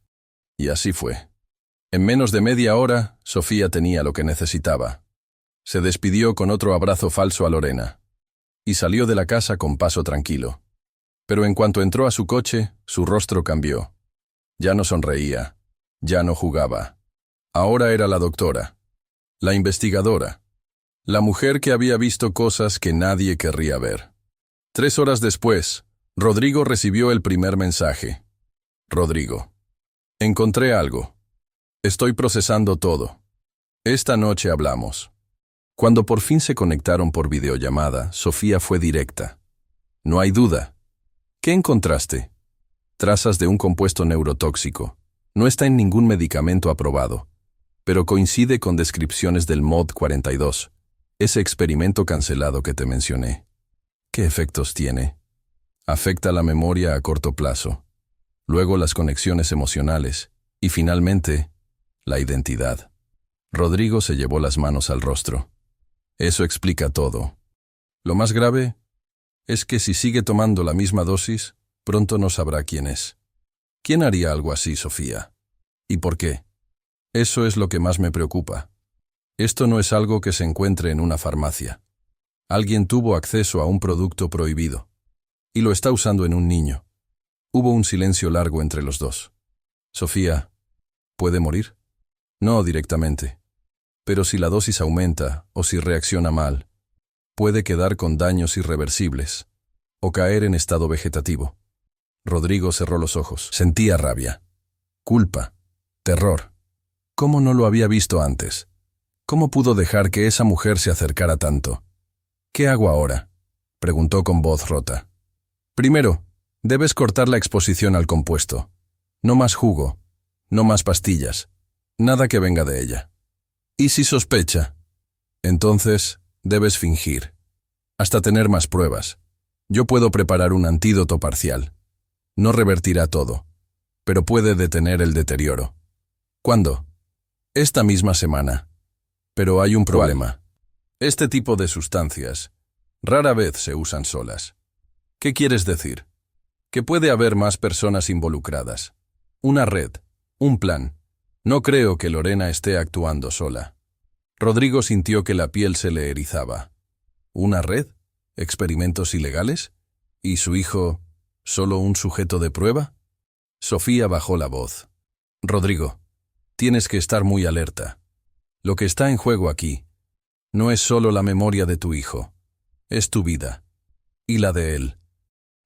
Y así fue. En menos de media hora, Sofía tenía lo que necesitaba. Se despidió con otro abrazo falso a Lorena y salió de la casa con paso tranquilo. Pero en cuanto entró a su coche, su rostro cambió. Ya no sonreía, ya no jugaba. Ahora era la doctora, la investigadora, la mujer que había visto cosas que nadie querría ver. 3 horas después, Rodrigo recibió el primer mensaje. «Rodrigo, encontré algo. Estoy procesando todo. Esta noche hablamos». Cuando por fin se conectaron por videollamada, Sofía fue directa. No hay duda. ¿Qué encontraste? Trazas de un compuesto neurotóxico. No está en ningún medicamento aprobado, pero coincide con descripciones del MOD 42, ese experimento cancelado que te mencioné. ¿Qué efectos tiene? Afecta la memoria a corto plazo, luego las conexiones emocionales y finalmente, la identidad. Rodrigo se llevó las manos al rostro. Eso explica todo. Lo más grave es que si sigue tomando la misma dosis, pronto no sabrá quién es. ¿Quién haría algo así, Sofía? ¿Y por qué? Eso es lo que más me preocupa. Esto no es algo que se encuentre en una farmacia. Alguien tuvo acceso a un producto prohibido y lo está usando en un niño. Hubo un silencio largo entre los dos. Sofía, ¿puede morir? No directamente. Pero si la dosis aumenta o si reacciona mal, puede quedar con daños irreversibles o caer en estado vegetativo. Rodrigo cerró los ojos. Sentía rabia, culpa, terror. ¿Cómo no lo había visto antes? ¿Cómo pudo dejar que esa mujer se acercara tanto? ¿Qué hago ahora?, preguntó con voz rota. Primero, debes cortar la exposición al compuesto. No más jugo, no más pastillas, nada que venga de ella. ¿Y si sospecha? Entonces, debes fingir, hasta tener más pruebas. Yo puedo preparar un antídoto parcial. No revertirá todo, pero puede detener el deterioro. ¿Cuándo? Esta misma semana. Pero hay un problema. Este tipo de sustancias rara vez se usan solas. ¿Qué quieres decir? Que puede haber más personas involucradas. Una red, un plan. No creo que Lorena esté actuando sola. Rodrigo sintió que la piel se le erizaba. ¿Una red? ¿Experimentos ilegales? ¿Y su hijo, solo un sujeto de prueba? Sofía bajó la voz. Rodrigo, tienes que estar muy alerta. Lo que está en juego aquí no es solo la memoria de tu hijo, es tu vida y la de él.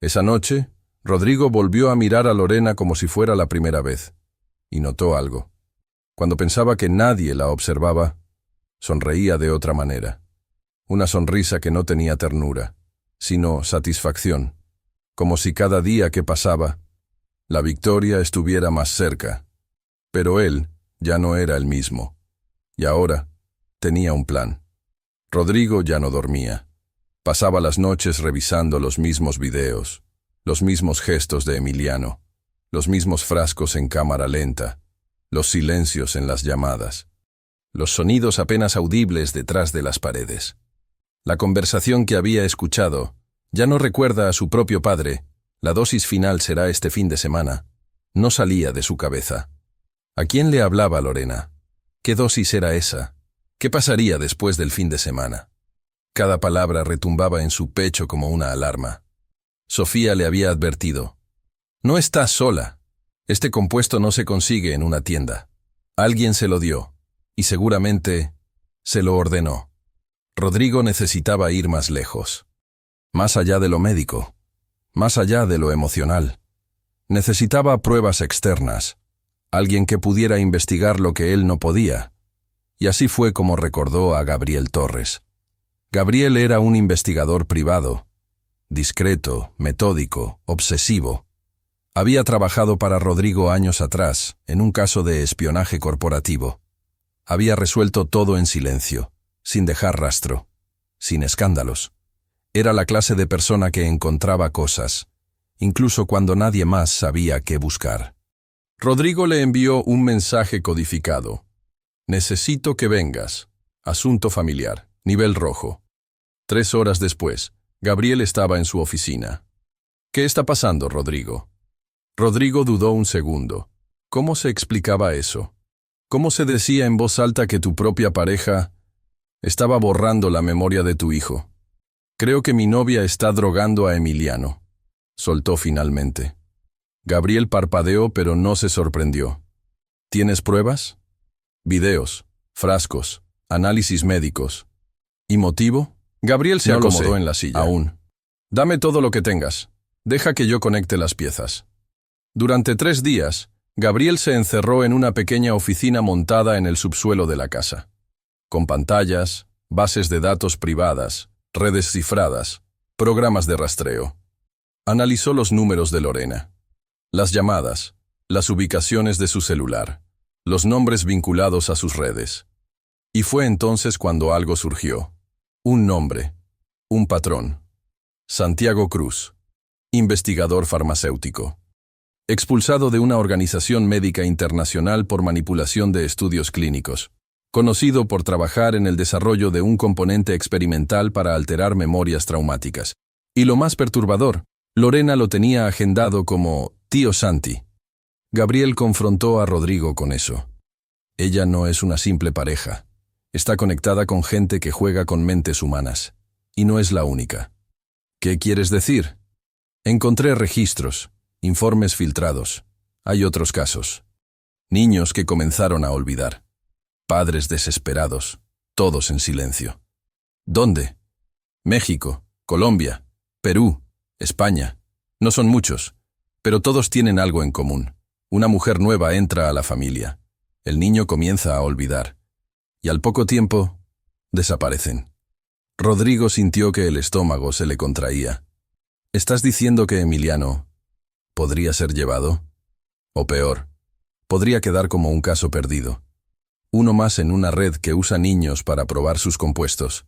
Esa noche, Rodrigo volvió a mirar a Lorena como si fuera la primera vez, y notó algo. Cuando pensaba que nadie la observaba, sonreía de otra manera. Una sonrisa que no tenía ternura, sino satisfacción, como si cada día que pasaba, la victoria estuviera más cerca. Pero él ya no era el mismo, y ahora tenía un plan. Rodrigo ya no dormía. Pasaba las noches revisando los mismos videos, los mismos gestos de Emiliano, los mismos frascos en cámara lenta, los silencios en las llamadas, los sonidos apenas audibles detrás de las paredes. La conversación que había escuchado, ya no recuerda a su propio padre, la dosis final será este fin de semana, no salía de su cabeza. ¿A quién le hablaba Lorena? ¿Qué dosis era esa? ¿Qué pasaría después del fin de semana? Cada palabra retumbaba en su pecho como una alarma. Sofía le había advertido. No estás sola. Este compuesto no se consigue en una tienda. Alguien se lo dio, y seguramente se lo ordenó. Rodrigo necesitaba ir más lejos. Más allá de lo médico. Más allá de lo emocional. Necesitaba pruebas externas. Alguien que pudiera investigar lo que él no podía. Y así fue como recordó a Gabriel Torres. Gabriel era un investigador privado, discreto, metódico, obsesivo. Había trabajado para Rodrigo años atrás, en un caso de espionaje corporativo. Había resuelto todo en silencio, sin dejar rastro, sin escándalos. Era la clase de persona que encontraba cosas, incluso cuando nadie más sabía qué buscar. Rodrigo le envió un mensaje codificado. Necesito que vengas. Asunto familiar. Nivel rojo. 3 horas después, Gabriel estaba en su oficina. ¿Qué está pasando, Rodrigo? Rodrigo dudó un segundo. ¿Cómo se explicaba eso? ¿Cómo se decía en voz alta que tu propia pareja estaba borrando la memoria de tu hijo? Creo que mi novia está drogando a Emiliano, soltó finalmente. Gabriel parpadeó pero no se sorprendió. ¿Tienes pruebas? Videos, frascos, análisis médicos. ¿Y motivo? Gabriel se acomodó en la silla. Aún. Dame todo lo que tengas. Deja que yo conecte las piezas. Durante 3 días, Gabriel se encerró en una pequeña oficina montada en el subsuelo de la casa. Con pantallas, bases de datos privadas, redes cifradas, programas de rastreo. Analizó los números de Lorena, las llamadas, las ubicaciones de su celular, los nombres vinculados a sus redes. Y fue entonces cuando algo surgió. Un nombre, un patrón. Santiago Cruz, investigador farmacéutico. Expulsado de una organización médica internacional por manipulación de estudios clínicos. Conocido por trabajar en el desarrollo de un componente experimental para alterar memorias traumáticas. Y lo más perturbador, Lorena lo tenía agendado como tío Santi. Gabriel confrontó a Rodrigo con eso. Ella no es una simple pareja. Está conectada con gente que juega con mentes humanas. Y no es la única. ¿Qué quieres decir? Encontré registros, informes filtrados. Hay otros casos. Niños que comenzaron a olvidar. Padres desesperados, todos en silencio. ¿Dónde? México, Colombia, Perú, España. No son muchos, pero todos tienen algo en común. Una mujer nueva entra a la familia. El niño comienza a olvidar. Y al poco tiempo, desaparecen. Rodrigo sintió que el estómago se le contraía. ¿Estás diciendo que Emiliano podría ser llevado? O peor, podría quedar como un caso perdido. Uno más en una red que usa niños para probar sus compuestos.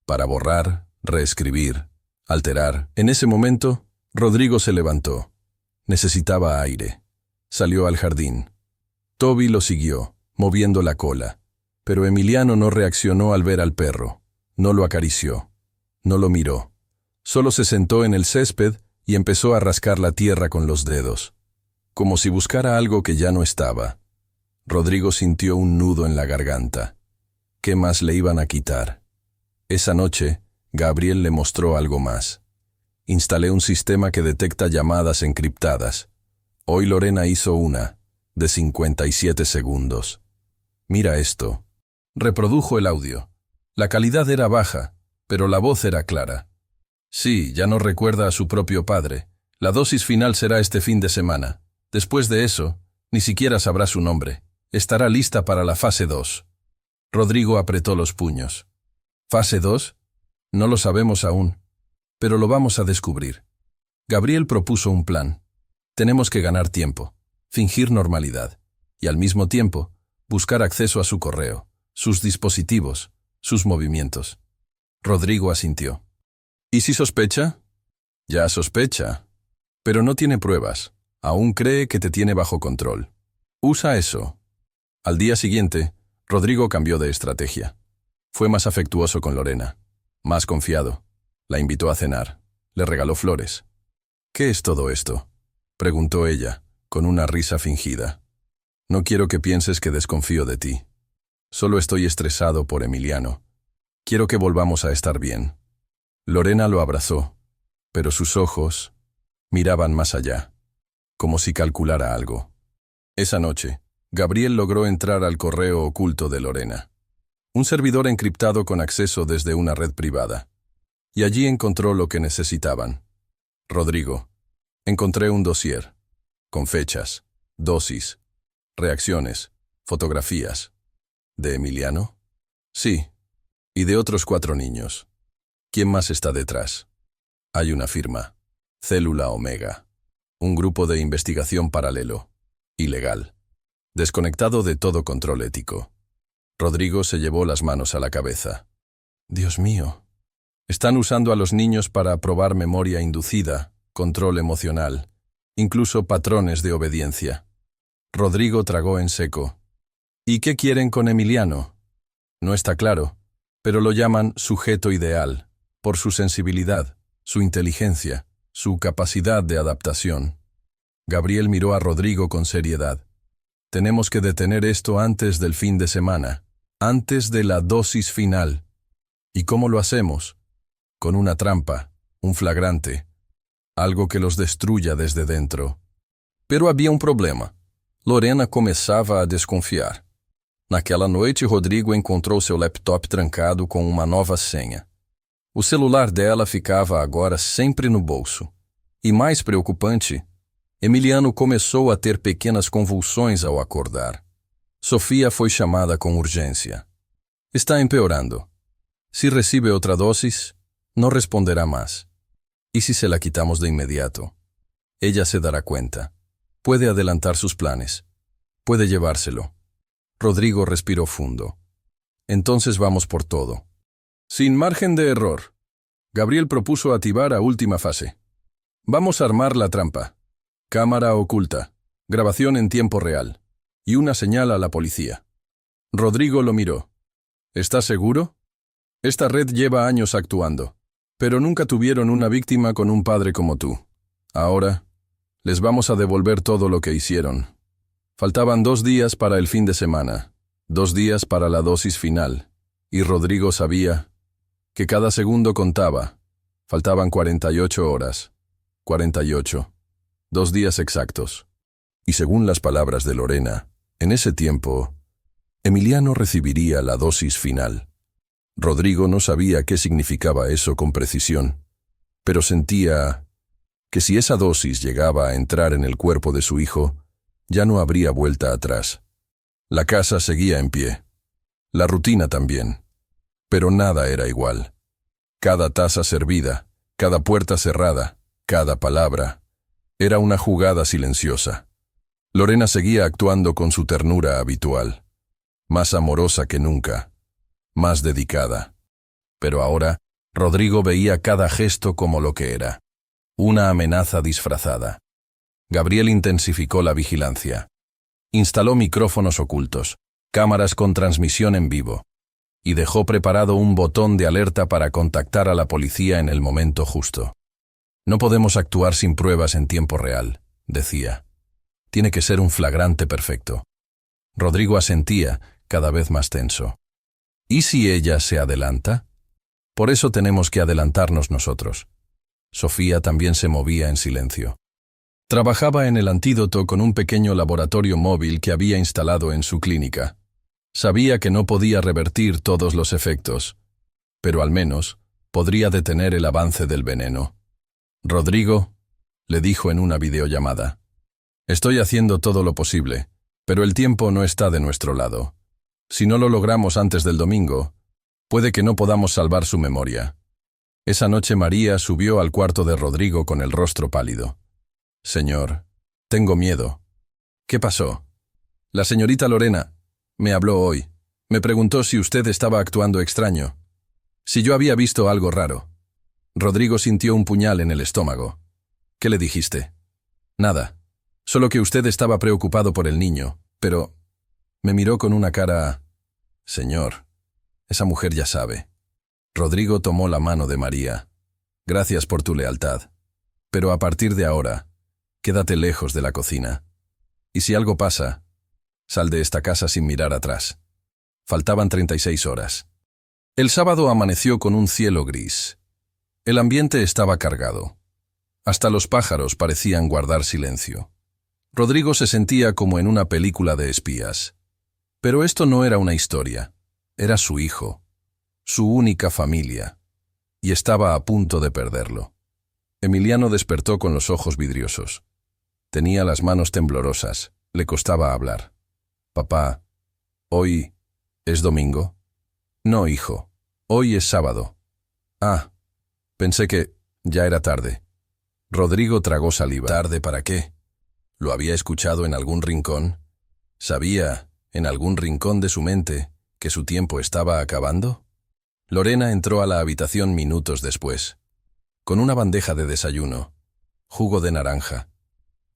Para borrar, reescribir, alterar. En ese momento, Rodrigo se levantó. Necesitaba aire. Salió al jardín. Toby lo siguió, moviendo la cola. Pero Emiliano no reaccionó al ver al perro. No lo acarició. No lo miró. Solo se sentó en el césped y empezó a rascar la tierra con los dedos. Como si buscara algo que ya no estaba. Rodrigo sintió un nudo en la garganta. ¿Qué más le iban a quitar? Esa noche, Gabriel le mostró algo más. Instalé un sistema que detecta llamadas encriptadas. Hoy Lorena hizo una, de 57 segundos. Mira esto. Reprodujo el audio. La calidad era baja, pero la voz era clara. Sí, ya no recuerda a su propio padre. La dosis final será este fin de semana. Después de eso, ni siquiera sabrá su nombre. Estará lista para la fase 2. Rodrigo apretó los puños. ¿Fase 2? No lo sabemos aún, pero lo vamos a descubrir. Gabriel propuso un plan. Tenemos que ganar tiempo, fingir normalidad, y al mismo tiempo, buscar acceso a su correo, sus dispositivos, sus movimientos. Rodrigo asintió. ¿Y si sospecha? Ya sospecha, pero no tiene pruebas. Aún cree que te tiene bajo control. Usa eso. Al día siguiente, Rodrigo cambió de estrategia. Fue más afectuoso con Lorena, más confiado. La invitó a cenar, le regaló flores. ¿Qué es todo esto?, preguntó ella, con una risa fingida. No quiero que pienses que desconfío de ti. Solo estoy estresado por Emiliano. Quiero que volvamos a estar bien. Lorena lo abrazó, pero sus ojos miraban más allá, como si calculara algo. Esa noche, Gabriel logró entrar al correo oculto de Lorena. Un servidor encriptado con acceso desde una red privada. Y allí encontró lo que necesitaban. Rodrigo, encontré un dossier, con fechas, dosis, reacciones, fotografías. ¿De Emiliano? Sí, y de otros 4 niños. ¿Quién más está detrás? Hay una firma, Célula Omega, un grupo de investigación paralelo, ilegal, desconectado de todo control ético. Rodrigo se llevó las manos a la cabeza. Dios mío. Están usando a los niños para probar memoria inducida, control emocional, incluso patrones de obediencia. Rodrigo tragó en seco. ¿Y qué quieren con Emiliano? No está claro, pero lo llaman sujeto ideal, por su sensibilidad, su inteligencia, su capacidad de adaptación. Gabriel miró a Rodrigo con seriedad. Tenemos que detener esto antes del fin de semana, antes de la dosis final. ¿Y cómo lo hacemos? Con una trampa, un flagrante, algo que los destruya desde dentro. Pero había um problema. Lorena começava a desconfiar. Naquela noite, Rodrigo encontrou seu laptop trancado com uma nova senha. O celular dela ficava agora sempre no bolso. E mais preocupante, Emiliano começou a ter pequenas convulsões ao acordar. Sofia foi chamada com urgência. Está empeorando. Si recibe otra dosis, no responderá más. ¿Y si se la quitamos de inmediato? Ella se dará cuenta. Puede adelantar sus planes. Puede llevárselo. Rodrigo respiró fundo. Entonces vamos por todo. Sin margen de error. Gabriel propuso activar a última fase. Vamos a armar la trampa. Cámara oculta, grabación en tiempo real, y una señal a la policía. Rodrigo lo miró. ¿Estás seguro? Esta red lleva años actuando, pero nunca tuvieron una víctima con un padre como tú. Ahora, les vamos a devolver todo lo que hicieron. Faltaban 2 días para el fin de semana, 2 días para la dosis final, y Rodrigo sabía que cada segundo contaba. Faltaban 48 horas. 48. 2 días exactos. Y según las palabras de Lorena, en ese tiempo, Emiliano recibiría la dosis final. Rodrigo no sabía qué significaba eso con precisión, pero sentía que si esa dosis llegaba a entrar en el cuerpo de su hijo, ya no habría vuelta atrás. La casa seguía en pie. La rutina también. Pero nada era igual. Cada taza servida, cada puerta cerrada, cada palabra, era una jugada silenciosa. Lorena seguía actuando con su ternura habitual, más amorosa que nunca, más dedicada. Pero ahora, Rodrigo veía cada gesto como lo que era, una amenaza disfrazada. Gabriel intensificó la vigilancia. Instaló micrófonos ocultos, cámaras con transmisión en vivo, y dejó preparado un botón de alerta para contactar a la policía en el momento justo. No podemos actuar sin pruebas en tiempo real, decía. Tiene que ser un flagrante perfecto. Rodrigo asentía, cada vez más tenso. ¿Y si ella se adelanta? Por eso tenemos que adelantarnos nosotros. Sofía también se movía en silencio. Trabajaba en el antídoto con un pequeño laboratorio móvil que había instalado en su clínica. Sabía que no podía revertir todos los efectos, pero al menos podría detener el avance del veneno. Rodrigo, le dijo en una videollamada, estoy haciendo todo lo posible, pero el tiempo no está de nuestro lado. Si no lo logramos antes del domingo, puede que no podamos salvar su memoria. Esa noche María subió al cuarto de Rodrigo con el rostro pálido. Señor, tengo miedo. ¿Qué pasó? La señorita Lorena me habló hoy. Me preguntó si usted estaba actuando extraño. Si yo había visto algo raro. Rodrigo sintió un puñal en el estómago. ¿Qué le dijiste? Nada. Solo que usted estaba preocupado por el niño, pero me miró con una cara... Señor, esa mujer ya sabe. Rodrigo tomó la mano de María. Gracias por tu lealtad. Pero a partir de ahora, quédate lejos de la cocina. Y si algo pasa, sal de esta casa sin mirar atrás. Faltaban 36 horas. El sábado amaneció con un cielo gris. El ambiente estaba cargado. Hasta los pájaros parecían guardar silencio. Rodrigo se sentía como en una película de espías. Pero esto no era una historia. Era su hijo, su única familia, y estaba a punto de perderlo. Emiliano despertó con los ojos vidriosos. Tenía las manos temblorosas, le costaba hablar. Papá, ¿hoy es domingo? No, hijo, hoy es sábado. Ah, pensé que ya era tarde. Rodrigo tragó saliva. ¿Tarde para qué? ¿Lo había escuchado en algún rincón? ¿Sabía, en algún rincón de su mente, que su tiempo estaba acabando? Lorena entró a la habitación minutos después, con una bandeja de desayuno, jugo de naranja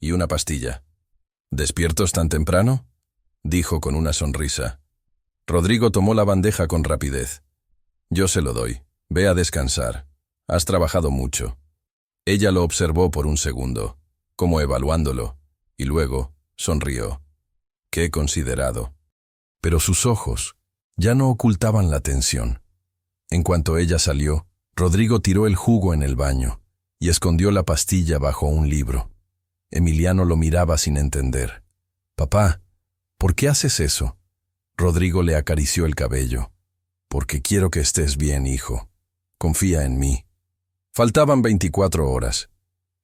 y una pastilla. ¿Despiertos tan temprano?, dijo con una sonrisa. Rodrigo tomó la bandeja con rapidez. Yo se lo doy. Ve a descansar. Has trabajado mucho. Ella lo observó por un segundo, como evaluándolo, y luego sonrió. Qué considerado. Pero sus ojos ya no ocultaban la tensión. En cuanto ella salió, Rodrigo tiró el jugo en el baño y escondió la pastilla bajo un libro. Emiliano lo miraba sin entender. «Papá, ¿por qué haces eso?» Rodrigo le acarició el cabello. «Porque quiero que estés bien, hijo. Confía en mí». Faltaban 24 horas.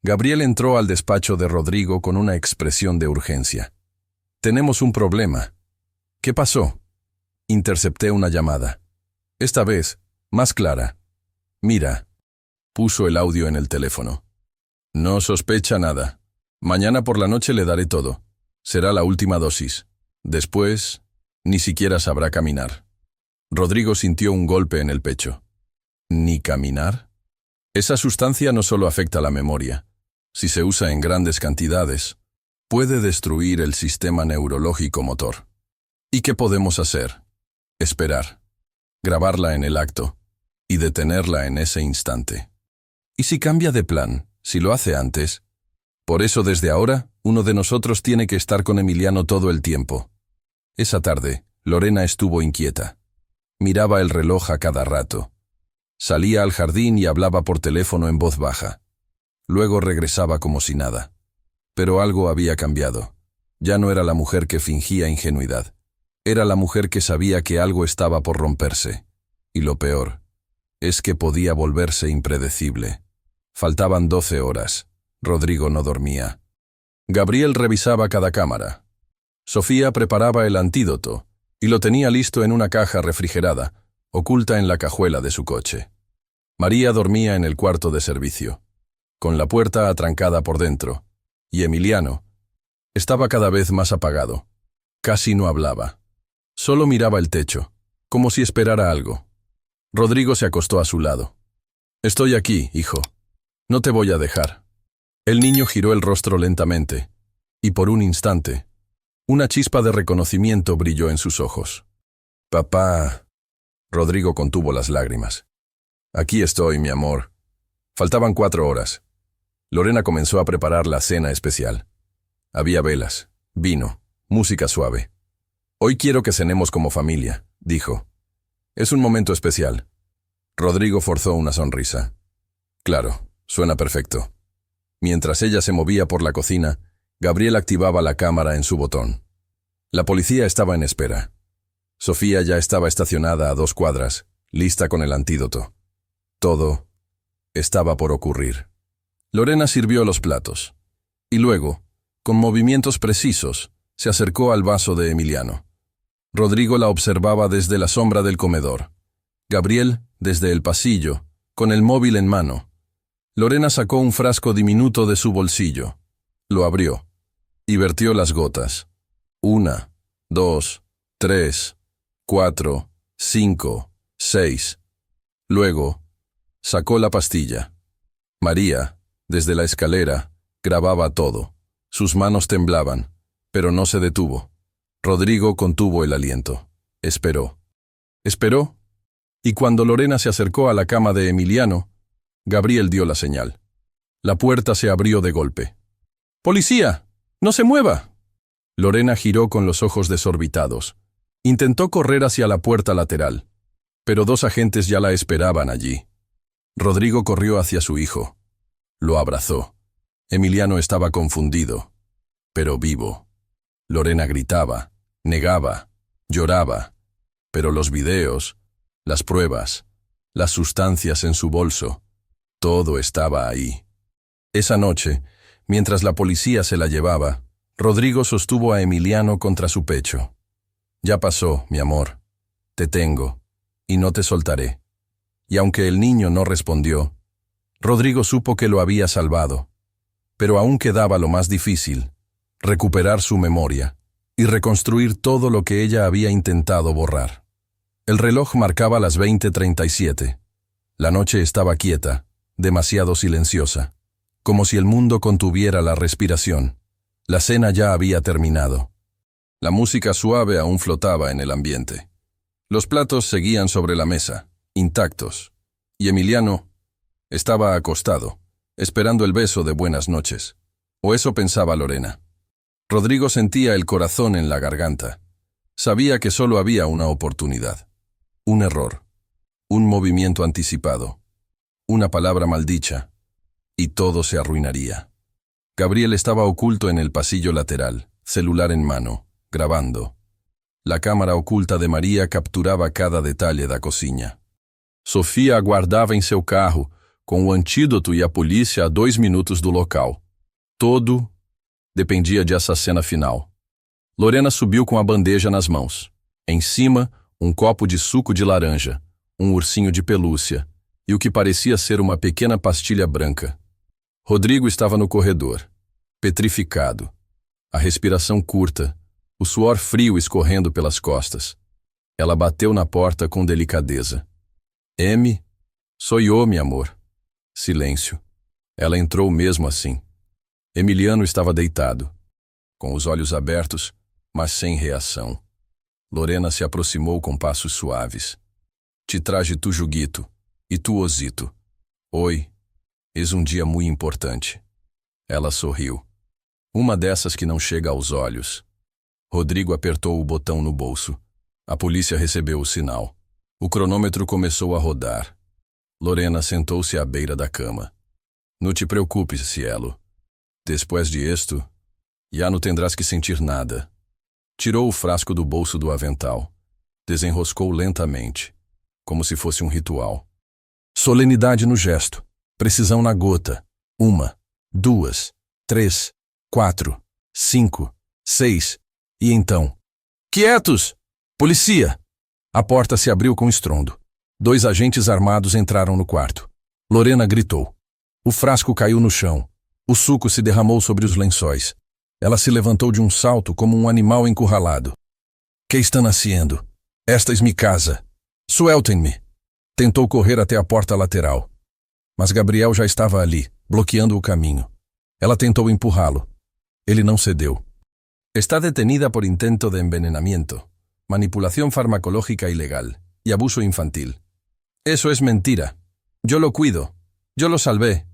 Gabriel entró al despacho de Rodrigo con una expresión de urgencia. «Tenemos un problema». «¿Qué pasó?» Intercepté una llamada. Esta vez, más clara. Mira. Puso el audio en el teléfono. No sospecha nada. Mañana por la noche le daré todo. Será la última dosis. Después, ni siquiera sabrá caminar. Rodrigo sintió un golpe en el pecho. ¿Ni caminar? Esa sustancia no solo afecta la memoria. Si se usa en grandes cantidades, puede destruir el sistema neurológico motor. ¿Y qué podemos hacer? Esperar. Grabarla en el acto y detenerla en ese instante. ¿Y si cambia de plan, si lo hace antes? Por eso desde ahora, uno de nosotros tiene que estar con Emiliano todo el tiempo. Esa tarde, Lorena estuvo inquieta. Miraba el reloj a cada rato. Salía al jardín y hablaba por teléfono en voz baja. Luego regresaba como si nada. Pero algo había cambiado. Ya no era la mujer que fingía ingenuidad. Era la mujer que sabía que algo estaba por romperse. Y lo peor es que podía volverse impredecible. Faltaban 12 horas. Rodrigo no dormía. Gabriel revisaba cada cámara. Sofía preparaba el antídoto y lo tenía listo en una caja refrigerada, oculta en la cajuela de su coche. María dormía en el cuarto de servicio, con la puerta atrancada por dentro, y Emiliano estaba cada vez más apagado. Casi no hablaba. Solo miraba el techo, como si esperara algo. Rodrigo se acostó a su lado. «Estoy aquí, hijo. No te voy a dejar». El niño giró el rostro lentamente, y por un instante, una chispa de reconocimiento brilló en sus ojos. «Papá». Rodrigo contuvo las lágrimas. «Aquí estoy, mi amor». Faltaban 4 horas. Lorena comenzó a preparar la cena especial. Había velas, vino, música suave. «Hoy quiero que cenemos como familia», dijo. «Es un momento especial». Rodrigo forzó una sonrisa. «Claro, suena perfecto». Mientras ella se movía por la cocina, Gabriel activaba la cámara en su botón. La policía estaba en espera. Sofía ya estaba estacionada a 2 cuadras, lista con el antídoto. Todo estaba por ocurrir. Lorena sirvió los platos. Y luego, con movimientos precisos, se acercó al vaso de Emiliano. Rodrigo la observaba desde la sombra del comedor. Gabriel, desde el pasillo, con el móvil en mano. Lorena sacó un frasco diminuto de su bolsillo. Lo abrió y vertió las gotas. 1, 2, 3, 4, 5, 6. Luego, sacó la pastilla. María, desde la escalera, grababa todo. Sus manos temblaban, pero no se detuvo. Rodrigo contuvo el aliento. Esperó. Esperó, y cuando Lorena se acercó a la cama de Emiliano, Gabriel dio la señal. La puerta se abrió de golpe. «¡Policía! ¡No se mueva!». Lorena giró con los ojos desorbitados. Intentó correr hacia la puerta lateral, pero 2 agentes ya la esperaban allí. Rodrigo corrió hacia su hijo. Lo abrazó. Emiliano estaba confundido, pero vivo. Lorena gritaba, negaba, lloraba, pero los videos, las pruebas, las sustancias en su bolso, todo estaba ahí. Esa noche, mientras la policía se la llevaba, Rodrigo sostuvo a Emiliano contra su pecho. «Ya pasó, mi amor. Te tengo, y no te soltaré». Y aunque el niño no respondió, Rodrigo supo que lo había salvado. Pero aún quedaba lo más difícil, recuperar su memoria y reconstruir todo lo que ella había intentado borrar. El reloj marcaba las 20:37. La noche estaba quieta, demasiado silenciosa, como si el mundo contuviera la respiración. La cena ya había terminado. La música suave aún flotaba en el ambiente. Los platos seguían sobre la mesa, intactos, y Emiliano estaba acostado, esperando el beso de buenas noches. O eso pensaba Lorena. Rodrigo sentía el corazón en la garganta. Sabía que solo había una oportunidad. Un error. Un movimiento anticipado. Una palabra maldicha. Y todo se arruinaría. Gabriel estaba oculto en el pasillo lateral, celular en mano, grabando. La cámara oculta de María capturaba cada detalle da cozinha. Sofia aguardava em seu carro, com o antídoto e a polícia a 2 minutos do local. Todo dependia dessa cena final. Lorena subiu com a bandeja nas mãos. Em cima, um copo de suco de laranja, um ursinho de pelúcia e o que parecia ser uma pequena pastilha branca. Rodrigo estava no corredor, petrificado, a respiração curta, o suor frio escorrendo pelas costas. Ela bateu na porta com delicadeza. M, sou eu, meu amor. Silêncio. Ela entrou mesmo assim. Emiliano estava deitado, com os olhos abertos, mas sem reação. Lorena se aproximou com passos suaves. Te traje tu juguito, e tu osito. Oi, és um dia muito importante. Ela sorriu. Uma dessas que não chega aos olhos. Rodrigo apertou o botão no bolso. A polícia recebeu o sinal. O cronômetro começou a rodar. Lorena sentou-se à beira da cama. Não te preocupes, cielo. Después de esto, já não tendrás que sentir nada. Tirou o frasco do bolso do avental. Desenroscou lentamente, como se fosse um ritual. Solenidade no gesto, precisão na gota. 1, 2, 3, 4, 5, 6. E então? Quietos! Policia! A porta se abriu com estrondo. 2 agentes armados entraram no quarto. Lorena gritou. O frasco caiu no chão. O suco se derramou sobre os lençóis. Ela se levantou de um salto como um animal encurralado. Que está nascendo? Esta é minha casa. Sueltem-me. Tentou correr até a porta lateral. Mas Gabriel já estava ali, bloqueando o caminho. Ela tentou empurrá-lo. Ele não cedeu. Está detenida por intento de envenenamiento, manipulación farmacológica ilegal y abuso infantil. Eso es mentira. Yo lo cuido. Yo lo salvé.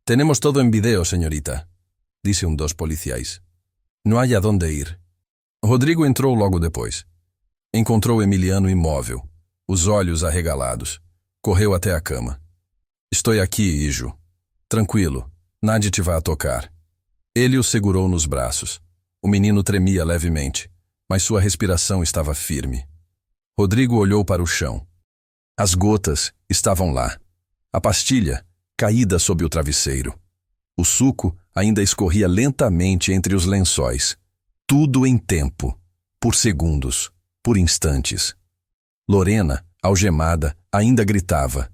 Tenemos todo en video, señorita, disse um dos policiais. Não há a dónde ir. Rodrigo entrou logo depois. Encontrou Emiliano imóvel, os olhos arregalados. Correu até a cama. Estou aqui, hijo. Tranquilo, nada te vai tocar. Ele o segurou nos braços. O menino tremia levemente, mas sua respiração estava firme. Rodrigo olhou para o chão. As gotas estavam lá. A pastilha, caída sob o travesseiro. O suco ainda escorria lentamente entre os lençóis. Tudo em tempo, por segundos, por instantes. Lorena, algemada, ainda gritava.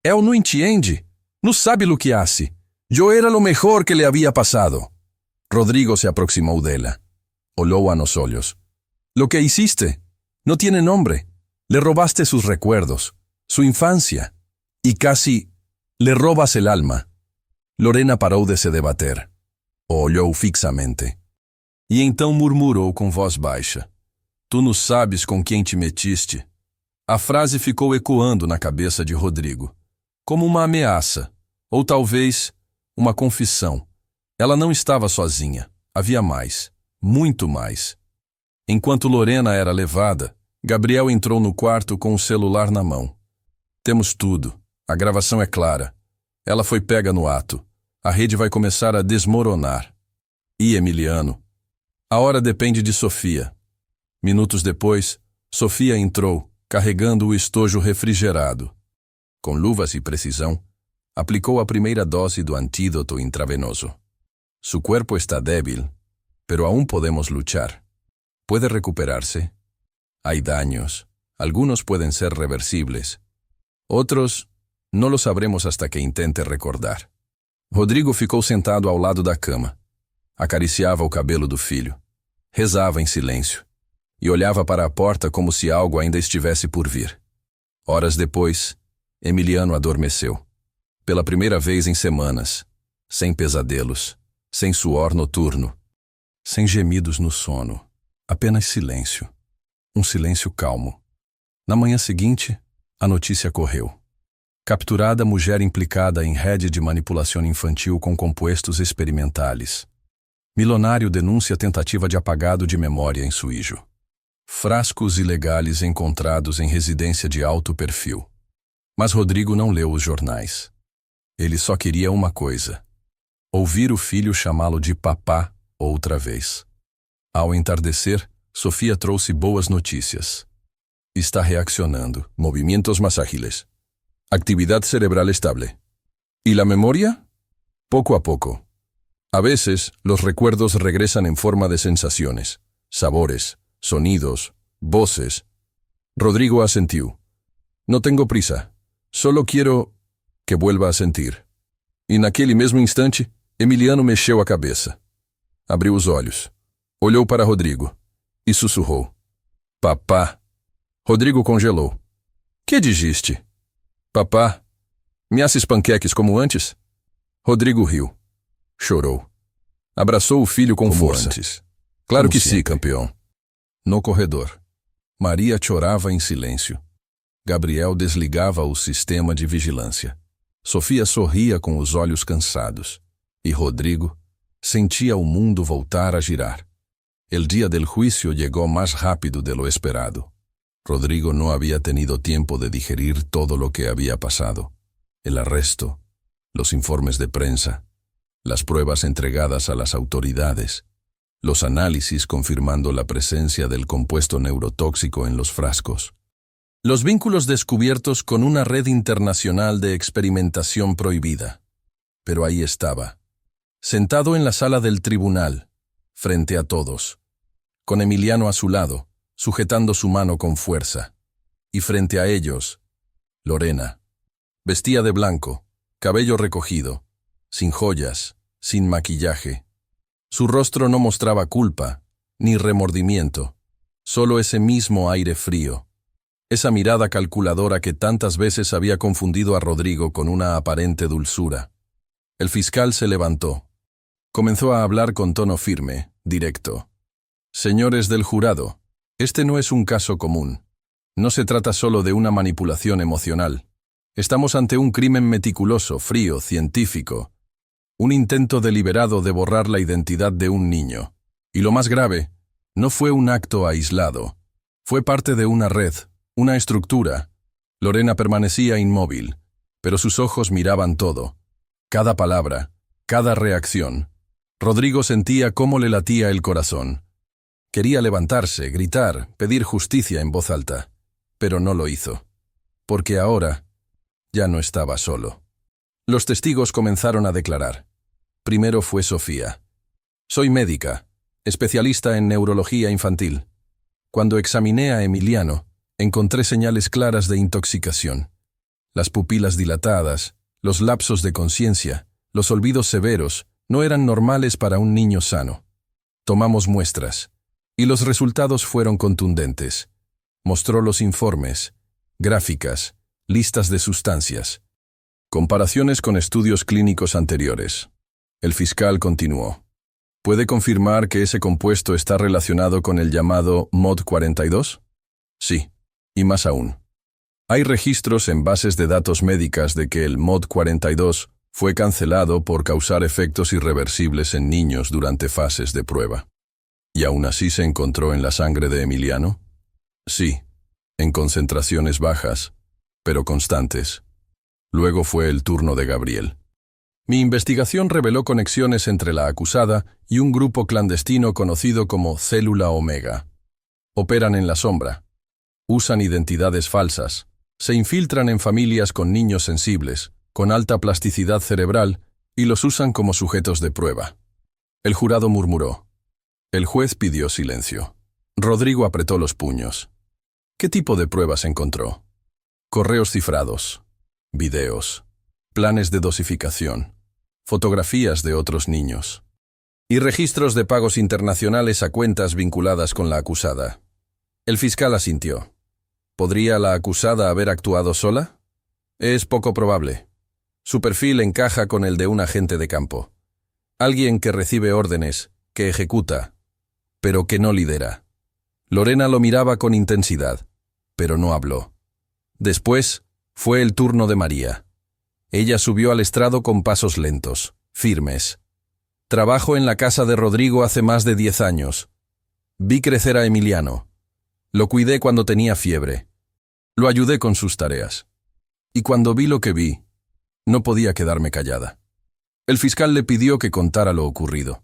«Él não entiende, não sabe lo que hace. Yo era lo mejor que le había pasado». Rodrigo se aproximou dela. Olhou-a nos olhos. «Lo que hiciste no tiene nombre. Le robaste sus recuerdos, su infancia, y casi le robas el alma». Lorena parou de se debater. Olhou fixamente. E então murmurou com voz baixa. «Tu não sabes com quem te metiste?» A frase ficou ecoando na cabeça de Rodrigo, como uma ameaça, ou talvez uma confissão. Ela não estava sozinha. Havia mais, muito mais. Enquanto Lorena era levada, Gabriel entrou no quarto com o celular na mão. Temos tudo. A gravação é clara. Ela foi pega no ato. A rede vai começar a desmoronar. E Emiliano? A hora depende de Sofia. Minutos depois, Sofia entrou, carregando o estojo refrigerado. Com luvas e precisão, aplicou a primeira dose do antídoto intravenoso. Su cuerpo está débil, pero aún podemos luchar. Puede recuperarse. Hay daños. Algunos pueden ser reversibles. Otros, no lo sabremos hasta que intente recordar. Rodrigo ficou sentado ao lado da cama. Acariciava o cabelo do filho. Rezava em silêncio. E olhava para a porta como se algo ainda estivesse por vir. Horas depois, Emiliano adormeceu. Pela primeira vez em semanas. Sem pesadelos. Sem suor noturno. Sem gemidos no sono. Apenas silêncio. Um silêncio calmo. Na manhã seguinte, a notícia correu. Capturada mulher implicada em rede de manipulação infantil com compostos experimentais. Milionário denuncia tentativa de apagado de memória em Suíjo. Frascos ilegais encontrados em residência de alto perfil. Mas Rodrigo não leu os jornais. Ele só queria uma coisa: ouvir o filho chamá-lo de papá outra vez. Ao entardecer, Sofia trouxe boas notícias. Está reaccionando. Movimentos más ágiles. Actividad cerebral estable. ¿Y la memoria? Poco a poco. A veces, los recuerdos regresan en forma de sensaciones, sabores, sonidos, voces. Rodrigo asentiu. No tengo prisa. Solo quiero que vuelva a sentir. E naquele mesmo instante, Emiliano mexeu a cabeça. Abriu os olhos. Olhou para Rodrigo. E sussurrou. Papá. Rodrigo congelou. Que digiste? Papá, me haces panqueques como antes? Rodrigo riu. Chorou. Abraçou o filho com força. Antes. Claro que sim, campeão. No corredor. Maria chorava em silêncio. Gabriel desligava o sistema de vigilância. Sofia sorria com os olhos cansados. E Rodrigo sentia o mundo voltar a girar. El día del juicio llegó más rápido de lo esperado. Rodrigo no había tenido tiempo de digerir todo lo que había pasado. El arresto, los informes de prensa, las pruebas entregadas a las autoridades, los análisis confirmando la presencia del compuesto neurotóxico en los frascos. Los vínculos descubiertos con una red internacional de experimentación prohibida. Pero ahí estaba, sentado en la sala del tribunal, frente a todos, con Emiliano a su lado, sujetando su mano con fuerza. Y frente a ellos, Lorena. Vestía de blanco, cabello recogido, sin joyas, sin maquillaje. Su rostro no mostraba culpa, ni remordimiento, solo ese mismo aire frío. Esa mirada calculadora que tantas veces había confundido a Rodrigo con una aparente dulzura. El fiscal se levantó. Comenzó a hablar con tono firme, directo. Señores del jurado, este no es un caso común. No se trata solo de una manipulación emocional. Estamos ante un crimen meticuloso, frío, científico. Un intento deliberado de borrar la identidad de un niño. Y lo más grave, no fue un acto aislado. Fue parte de una red, una estructura. Lorena permanecía inmóvil, pero sus ojos miraban todo. Cada palabra, cada reacción. Rodrigo sentía cómo le latía el corazón. Quería levantarse, gritar, pedir justicia en voz alta, pero no lo hizo. Porque ahora ya no estaba solo. Los testigos comenzaron a declarar. Primero fue Sofía. Soy médica, especialista en neurología infantil. Cuando examiné a Emiliano, encontré señales claras de intoxicación. Las pupilas dilatadas, los lapsos de conciencia, los olvidos severos, no eran normales para un niño sano. Tomamos muestras, y los resultados fueron contundentes. Mostró los informes, gráficas, listas de sustancias. Comparaciones con estudios clínicos anteriores. El fiscal continuó. ¿Puede confirmar que ese compuesto está relacionado con el llamado MOD 42? Sí, y más aún. Hay registros en bases de datos médicas de que el MOD 42 fue cancelado por causar efectos irreversibles en niños durante fases de prueba. ¿Y aún así se encontró en la sangre de Emiliano? Sí, en concentraciones bajas, pero constantes. Luego fue el turno de Gabriel. Mi investigación reveló conexiones entre la acusada y un grupo clandestino conocido como Célula Omega. Operan en la sombra. Usan identidades falsas. Se infiltran en familias con niños sensibles, con alta plasticidad cerebral, y los usan como sujetos de prueba. El jurado murmuró. El juez pidió silencio. Rodrigo apretó los puños. ¿Qué tipo de pruebas encontró? Correos cifrados, videos, planes de dosificación, fotografías de otros niños y registros de pagos internacionales a cuentas vinculadas con la acusada. El fiscal asintió. ¿Podría la acusada haber actuado sola? Es poco probable. Su perfil encaja con el de un agente de campo. Alguien que recibe órdenes, que ejecuta, pero que no lidera. Lorena lo miraba con intensidad, pero no habló. Después, fue el turno de María. Ella subió al estrado con pasos lentos, firmes. Trabajo en la casa de Rodrigo hace más de 10 años. Vi crecer a Emiliano. Lo cuidé cuando tenía fiebre. Lo ayudé con sus tareas. Y cuando vi lo que vi, no podía quedarme callada. El fiscal le pidió que contara lo ocurrido.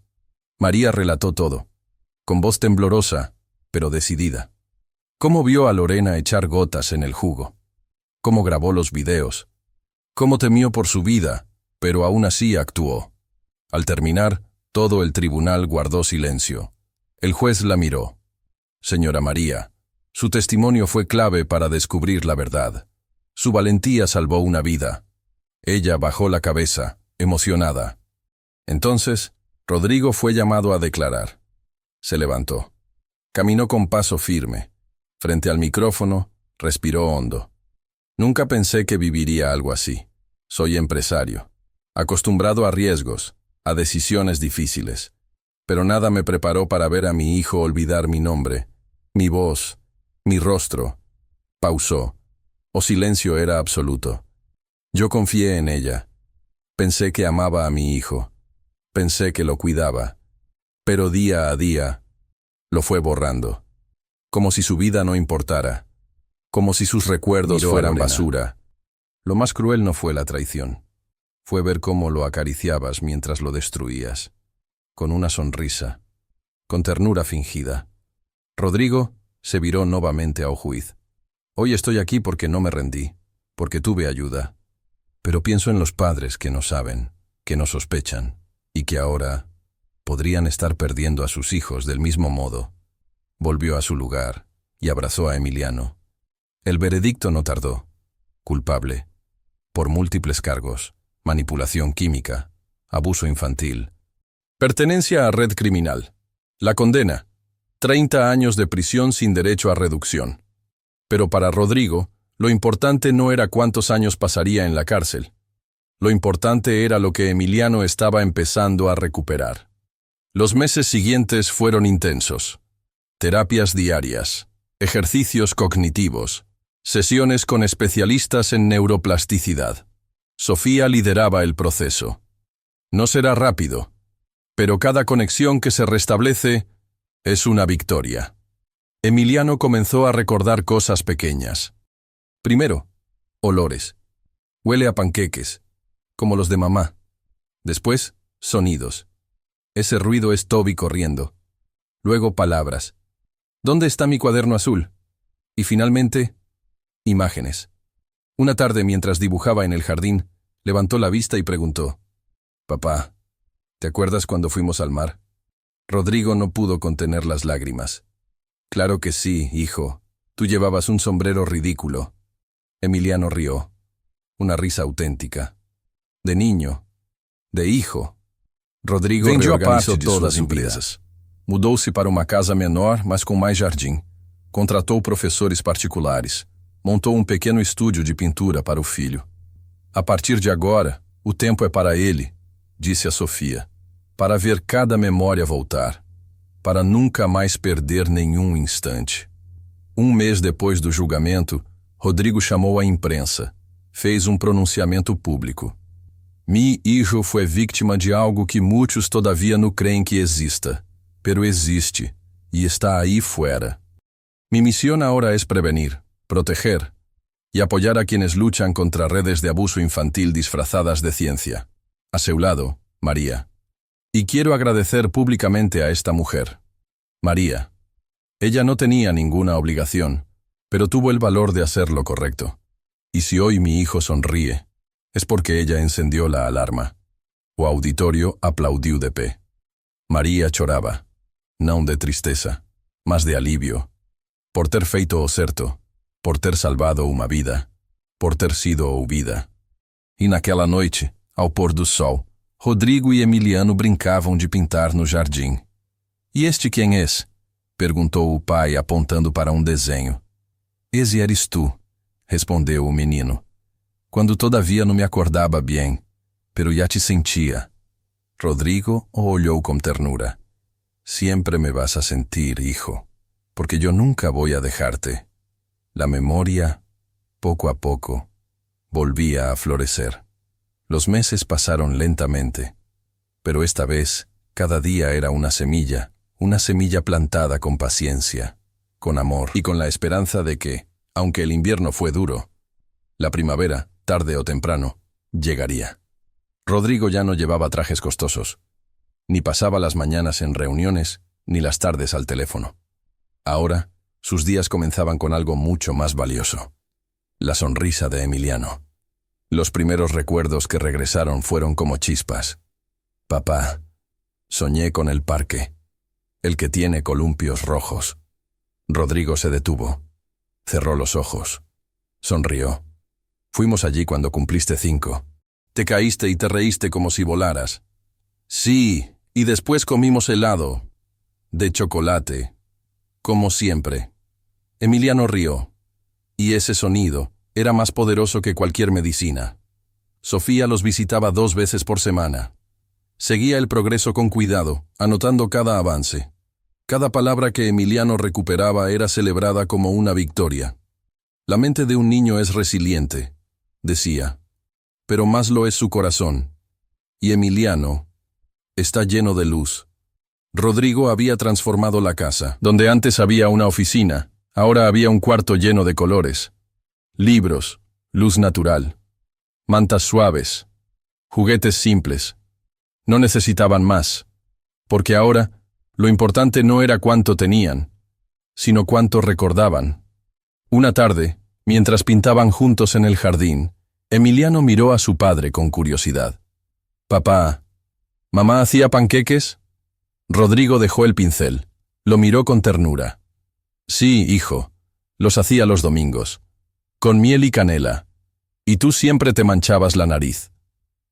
María relató todo, con voz temblorosa, pero decidida. Cómo vio a Lorena echar gotas en el jugo. Cómo grabó los videos. Cómo temió por su vida, pero aún así actuó. Al terminar, todo el tribunal guardó silencio. El juez la miró. Señora María, su testimonio fue clave para descubrir la verdad. Su valentía salvó una vida. Ella bajó la cabeza, emocionada. Entonces, Rodrigo fue llamado a declarar. Se levantó. Caminó con paso firme. Frente al micrófono, respiró hondo. Nunca pensé que viviría algo así. Soy empresario, acostumbrado a riesgos, a decisiones difíciles. Pero nada me preparó para ver a mi hijo olvidar mi nombre, mi voz, mi rostro. Pausó. O silencio era absoluto. Yo confié en ella. Pensé que amaba a mi hijo. Pensé que lo cuidaba. Pero día a día, lo fue borrando. Como si su vida no importara. Como si sus recuerdos fueran basura. Lo más cruel no fue la traición. Fue ver cómo lo acariciabas mientras lo destruías. Con una sonrisa. Con ternura fingida. Rodrigo se viró nuevamente a Ojuiz. Hoy estoy aquí porque no me rendí, porque tuve ayuda. Pero pienso en los padres que no saben, que no sospechan, y que ahora podrían estar perdiendo a sus hijos del mismo modo. Volvió a su lugar y abrazó a Emiliano. El veredicto no tardó. Culpable. Por múltiples cargos, manipulación química, abuso infantil. Pertenencia a red criminal. La condena. 30 años de prisión sin derecho a reducción. Pero para Rodrigo, lo importante no era cuántos años pasaría en la cárcel. Lo importante era lo que Emiliano estaba empezando a recuperar. Los meses siguientes fueron intensos. Terapias diarias, ejercicios cognitivos, sesiones con especialistas en neuroplasticidad. Sofía lideraba el proceso. No será rápido, pero cada conexión que se restablece es una victoria. Emiliano comenzó a recordar cosas pequeñas. Primero, olores. Huele a panqueques, como los de mamá. Después, sonidos. Ese ruido es Toby corriendo. Luego, palabras. ¿Dónde está mi cuaderno azul? Y finalmente, imágenes. Una tarde, mientras dibujaba en el jardín, levantó la vista y preguntó: «Papá, ¿te acuerdas cuando fuimos al mar?» Rodrigo no pudo contener las lágrimas. «Claro que sí, hijo. Tú llevabas un sombrero ridículo». Emiliano rió. Una risa auténtica. De niño. De hijo. Rodrigo reorganizou todas as empresas. Mudou-se para uma casa menor, mas com mais jardim. Contratou professores particulares. Montou um pequeno estúdio de pintura para o filho. A partir de agora, o tempo é para ele, disse a Sofia, para ver cada memória voltar, para nunca mais perder nenhum instante. Um mês depois do julgamento, Rodrigo chamou a imprensa. Fez um pronunciamento público. Mi hijo foi víctima de algo que muitos todavia não creem que exista, pero existe, e está aí fuera. Mi misión ahora es prevenir, proteger y apoyar a quienes luchan contra redes de abuso infantil disfrazadas de ciencia. A su lado, María. Y quiero agradecer públicamente a esta mujer. María. Ella no tenía ninguna obligación, pero tuvo el valor de hacer lo correcto. Y si hoy mi hijo sonríe, es porque ella encendió la alarma. O auditorio aplaudió de pé. María choraba, não de tristeza, mas de alivio, por ter feito o certo, por ter salvado uma vida, por ter sido ouvida. E naquela noite, ao pôr do sol, Rodrigo e Emiliano brincavam de pintar no jardim. E este quem és? Perguntou o pai apontando para um desenho. Esse eres tu, respondeu o menino. Quando todavia não me acordava bem, pero já te sentia. Rodrigo o olhou com ternura. Siempre me vas a sentir, hijo, porque yo nunca voy a dejarte. La memoria, poco a poco, volvía a florecer. Los meses pasaron lentamente, pero esta vez cada día era una semilla plantada con paciencia, con amor y con la esperanza de que, aunque el invierno fue duro, la primavera, tarde o temprano, llegaría. Rodrigo ya no llevaba trajes costosos, ni pasaba las mañanas en reuniones, ni las tardes al teléfono. Ahora, sus días comenzaban con algo mucho más valioso: la sonrisa de Emiliano. Los primeros recuerdos que regresaron fueron como chispas. Papá, soñé con el parque, el que tiene columpios rojos. Rodrigo se detuvo, cerró los ojos, sonrió. Fuimos allí cuando cumpliste 5. Te caíste y te reíste como si volaras. Sí, y después comimos helado. De chocolate. Como siempre. Emiliano rió. Y ese sonido era más poderoso que cualquier medicina. Sofía los visitaba 2 veces por semana. Seguía el progreso con cuidado, anotando cada avance. Cada palabra que Emiliano recuperaba era celebrada como una victoria. La mente de un niño es resiliente, decía, pero más lo es su corazón. Y Emiliano está lleno de luz. Rodrigo había transformado la casa. Donde antes había una oficina, ahora había un cuarto lleno de colores. Libros, luz natural, mantas suaves, juguetes simples. No necesitaban más, porque ahora lo importante no era cuánto tenían, sino cuánto recordaban. Una tarde, mientras pintaban juntos en el jardín, Emiliano miró a su padre con curiosidad. «Papá, ¿mamá hacía panqueques?» Rodrigo dejó el pincel. Lo miró con ternura. «Sí, hijo, los hacía los domingos, con miel y canela, y tú siempre te manchabas la nariz».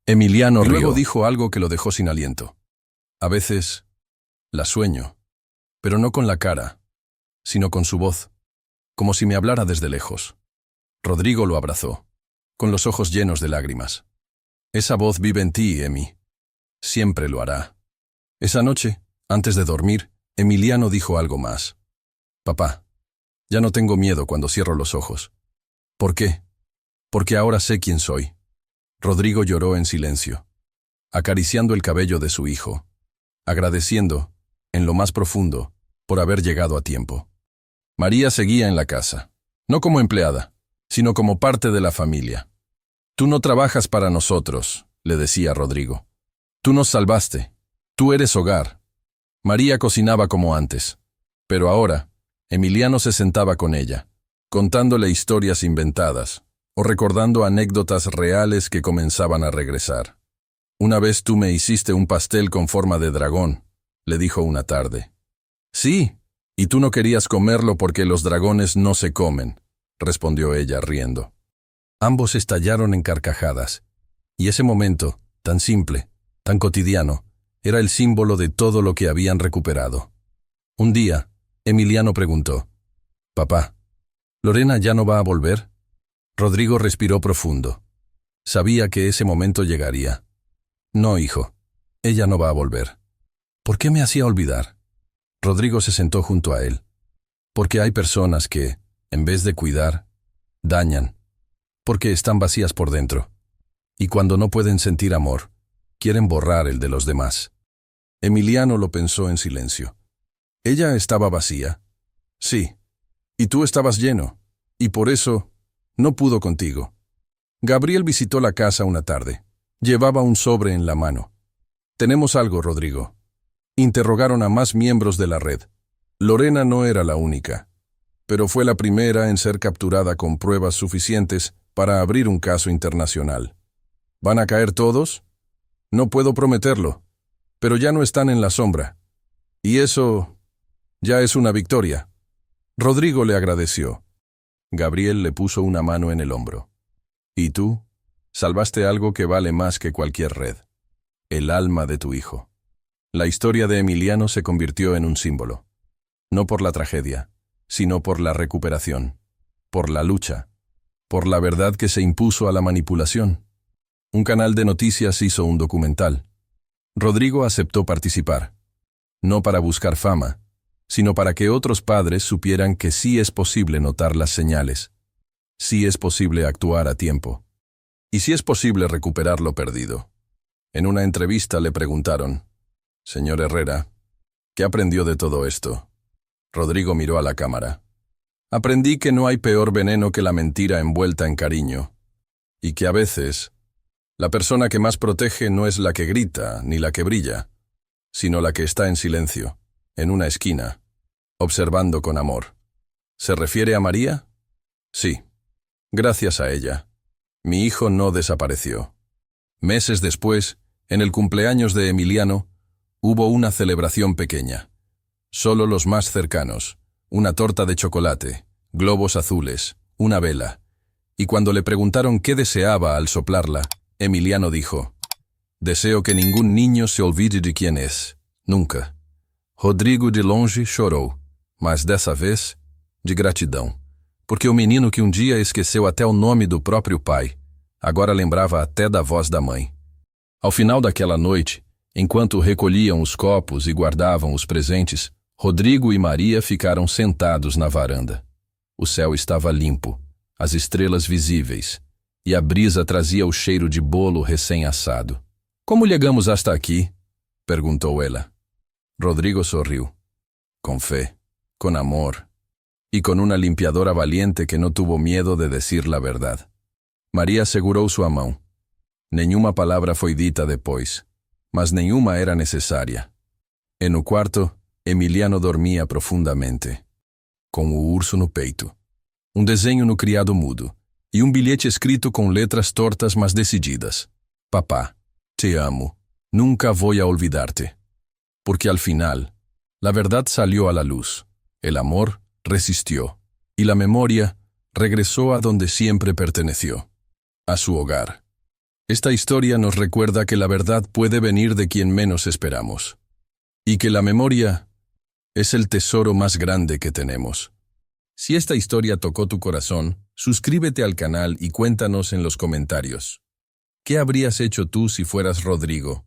Emiliano rió. Luego dijo algo que lo dejó sin aliento. «A veces la sueño, pero no con la cara, sino con su voz, como si me hablara desde lejos». Rodrigo lo abrazó, con los ojos llenos de lágrimas. «Esa voz vive en ti, Emi. Siempre lo hará». Esa noche, antes de dormir, Emiliano dijo algo más. «Papá, ya no tengo miedo cuando cierro los ojos». «¿Por qué?» «Porque ahora sé quién soy». Rodrigo lloró en silencio, acariciando el cabello de su hijo, agradeciendo, en lo más profundo, por haber llegado a tiempo. María seguía en la casa, no como empleada, sino como parte de la familia. «Tú no trabajas para nosotros», le decía Rodrigo. «Tú nos salvaste. Tú eres hogar». María cocinaba como antes, pero ahora, Emiliano se sentaba con ella, contándole historias inventadas, o recordando anécdotas reales que comenzaban a regresar. «Una vez tú me hiciste un pastel con forma de dragón», le dijo una tarde. «Sí, y tú no querías comerlo porque los dragones no se comen», respondió ella riendo. Ambos estallaron en carcajadas, y ese momento, tan simple, tan cotidiano, era el símbolo de todo lo que habían recuperado. Un día, Emiliano preguntó: «Papá, ¿Lorena ya no va a volver?» Rodrigo respiró profundo. Sabía que ese momento llegaría. «No, hijo, ella no va a volver». «¿Por qué me hacía olvidar?» Rodrigo se sentó junto a él. «Porque hay personas que, en vez de cuidar, dañan, porque están vacías por dentro. Y cuando no pueden sentir amor, quieren borrar el de los demás». Emiliano lo pensó en silencio. «¿Ella estaba vacía?» «Sí. Y tú estabas lleno, y por eso no pudo contigo». Gabriel visitó la casa una tarde. Llevaba un sobre en la mano. «Tenemos algo, Rodrigo». Interrogaron a más miembros de la red. Lorena no era la única, pero fue la primera en ser capturada con pruebas suficientes para abrir un caso internacional. ¿Van a caer todos? No puedo prometerlo, pero ya no están en la sombra. Y eso ya es una victoria. Rodrigo le agradeció. Gabriel le puso una mano en el hombro. ¿Y tú? Salvaste algo que vale más que cualquier red. El alma de tu hijo. La historia de Emiliano se convirtió en un símbolo. No por la tragedia, sino por la recuperación, por la lucha, por la verdad que se impuso a la manipulación. Un canal de noticias hizo un documental. Rodrigo aceptó participar, no para buscar fama, sino para que otros padres supieran que sí es posible notar las señales, sí es posible actuar a tiempo, y sí es posible recuperar lo perdido. En una entrevista le preguntaron: «Señor Herrera, ¿qué aprendió de todo esto?» Rodrigo miró a la cámara. «Aprendí que no hay peor veneno que la mentira envuelta en cariño, y que a veces la persona que más protege no es la que grita ni la que brilla, sino la que está en silencio, en una esquina, observando con amor». ¿Se refiere a María? Sí. Gracias a ella, mi hijo no desapareció. Meses después, en el cumpleaños de Emiliano, hubo una celebración pequeña. Solo los más cercanos, una torta de chocolate, globos azules, una vela, Y cuando le preguntaron qué deseaba al soplarla, Emiliano dijo: «Deseo que ningún niño se olvide de quién es, nunca». Rodrigo de longe chorou, mas dessa vez, de gratidão, porque o menino que um dia esqueceu até o nome do próprio pai, agora lembrava até da voz da mãe. Ao final daquela noite, enquanto recolhiam os copos e guardavam os presentes, Rodrigo e Maria ficaram sentados na varanda. O céu estava limpo, as estrelas visíveis, e a brisa trazia o cheiro de bolo recém-assado. «Como chegamos hasta aqui?» perguntou ela. Rodrigo sorriu. Con fe, con amor, y con una limpiadora valiente que no tuvo miedo de decir la verdad. María segurou sua mão. Nenhuma palavra foi dita depois, mas nenhuma era necessária. E no quarto, Emiliano dormia profundamente, com o urso no peito, um desenho no criado mudo e um bilhete escrito com letras tortas mas decididas. «Papá, te amo, nunca voy a olvidarte». Porque al final, la verdad salió a la luz, el amor resistió, y la memoria regresó a donde siempre perteneció, a su hogar. Esta historia nos recuerda que la verdad puede venir de quien menos esperamos, y que la memoria es el tesoro más grande que tenemos. Si esta historia tocó tu corazón, suscríbete al canal y cuéntanos en los comentarios. ¿Qué habrías hecho tú si fueras Rodrigo?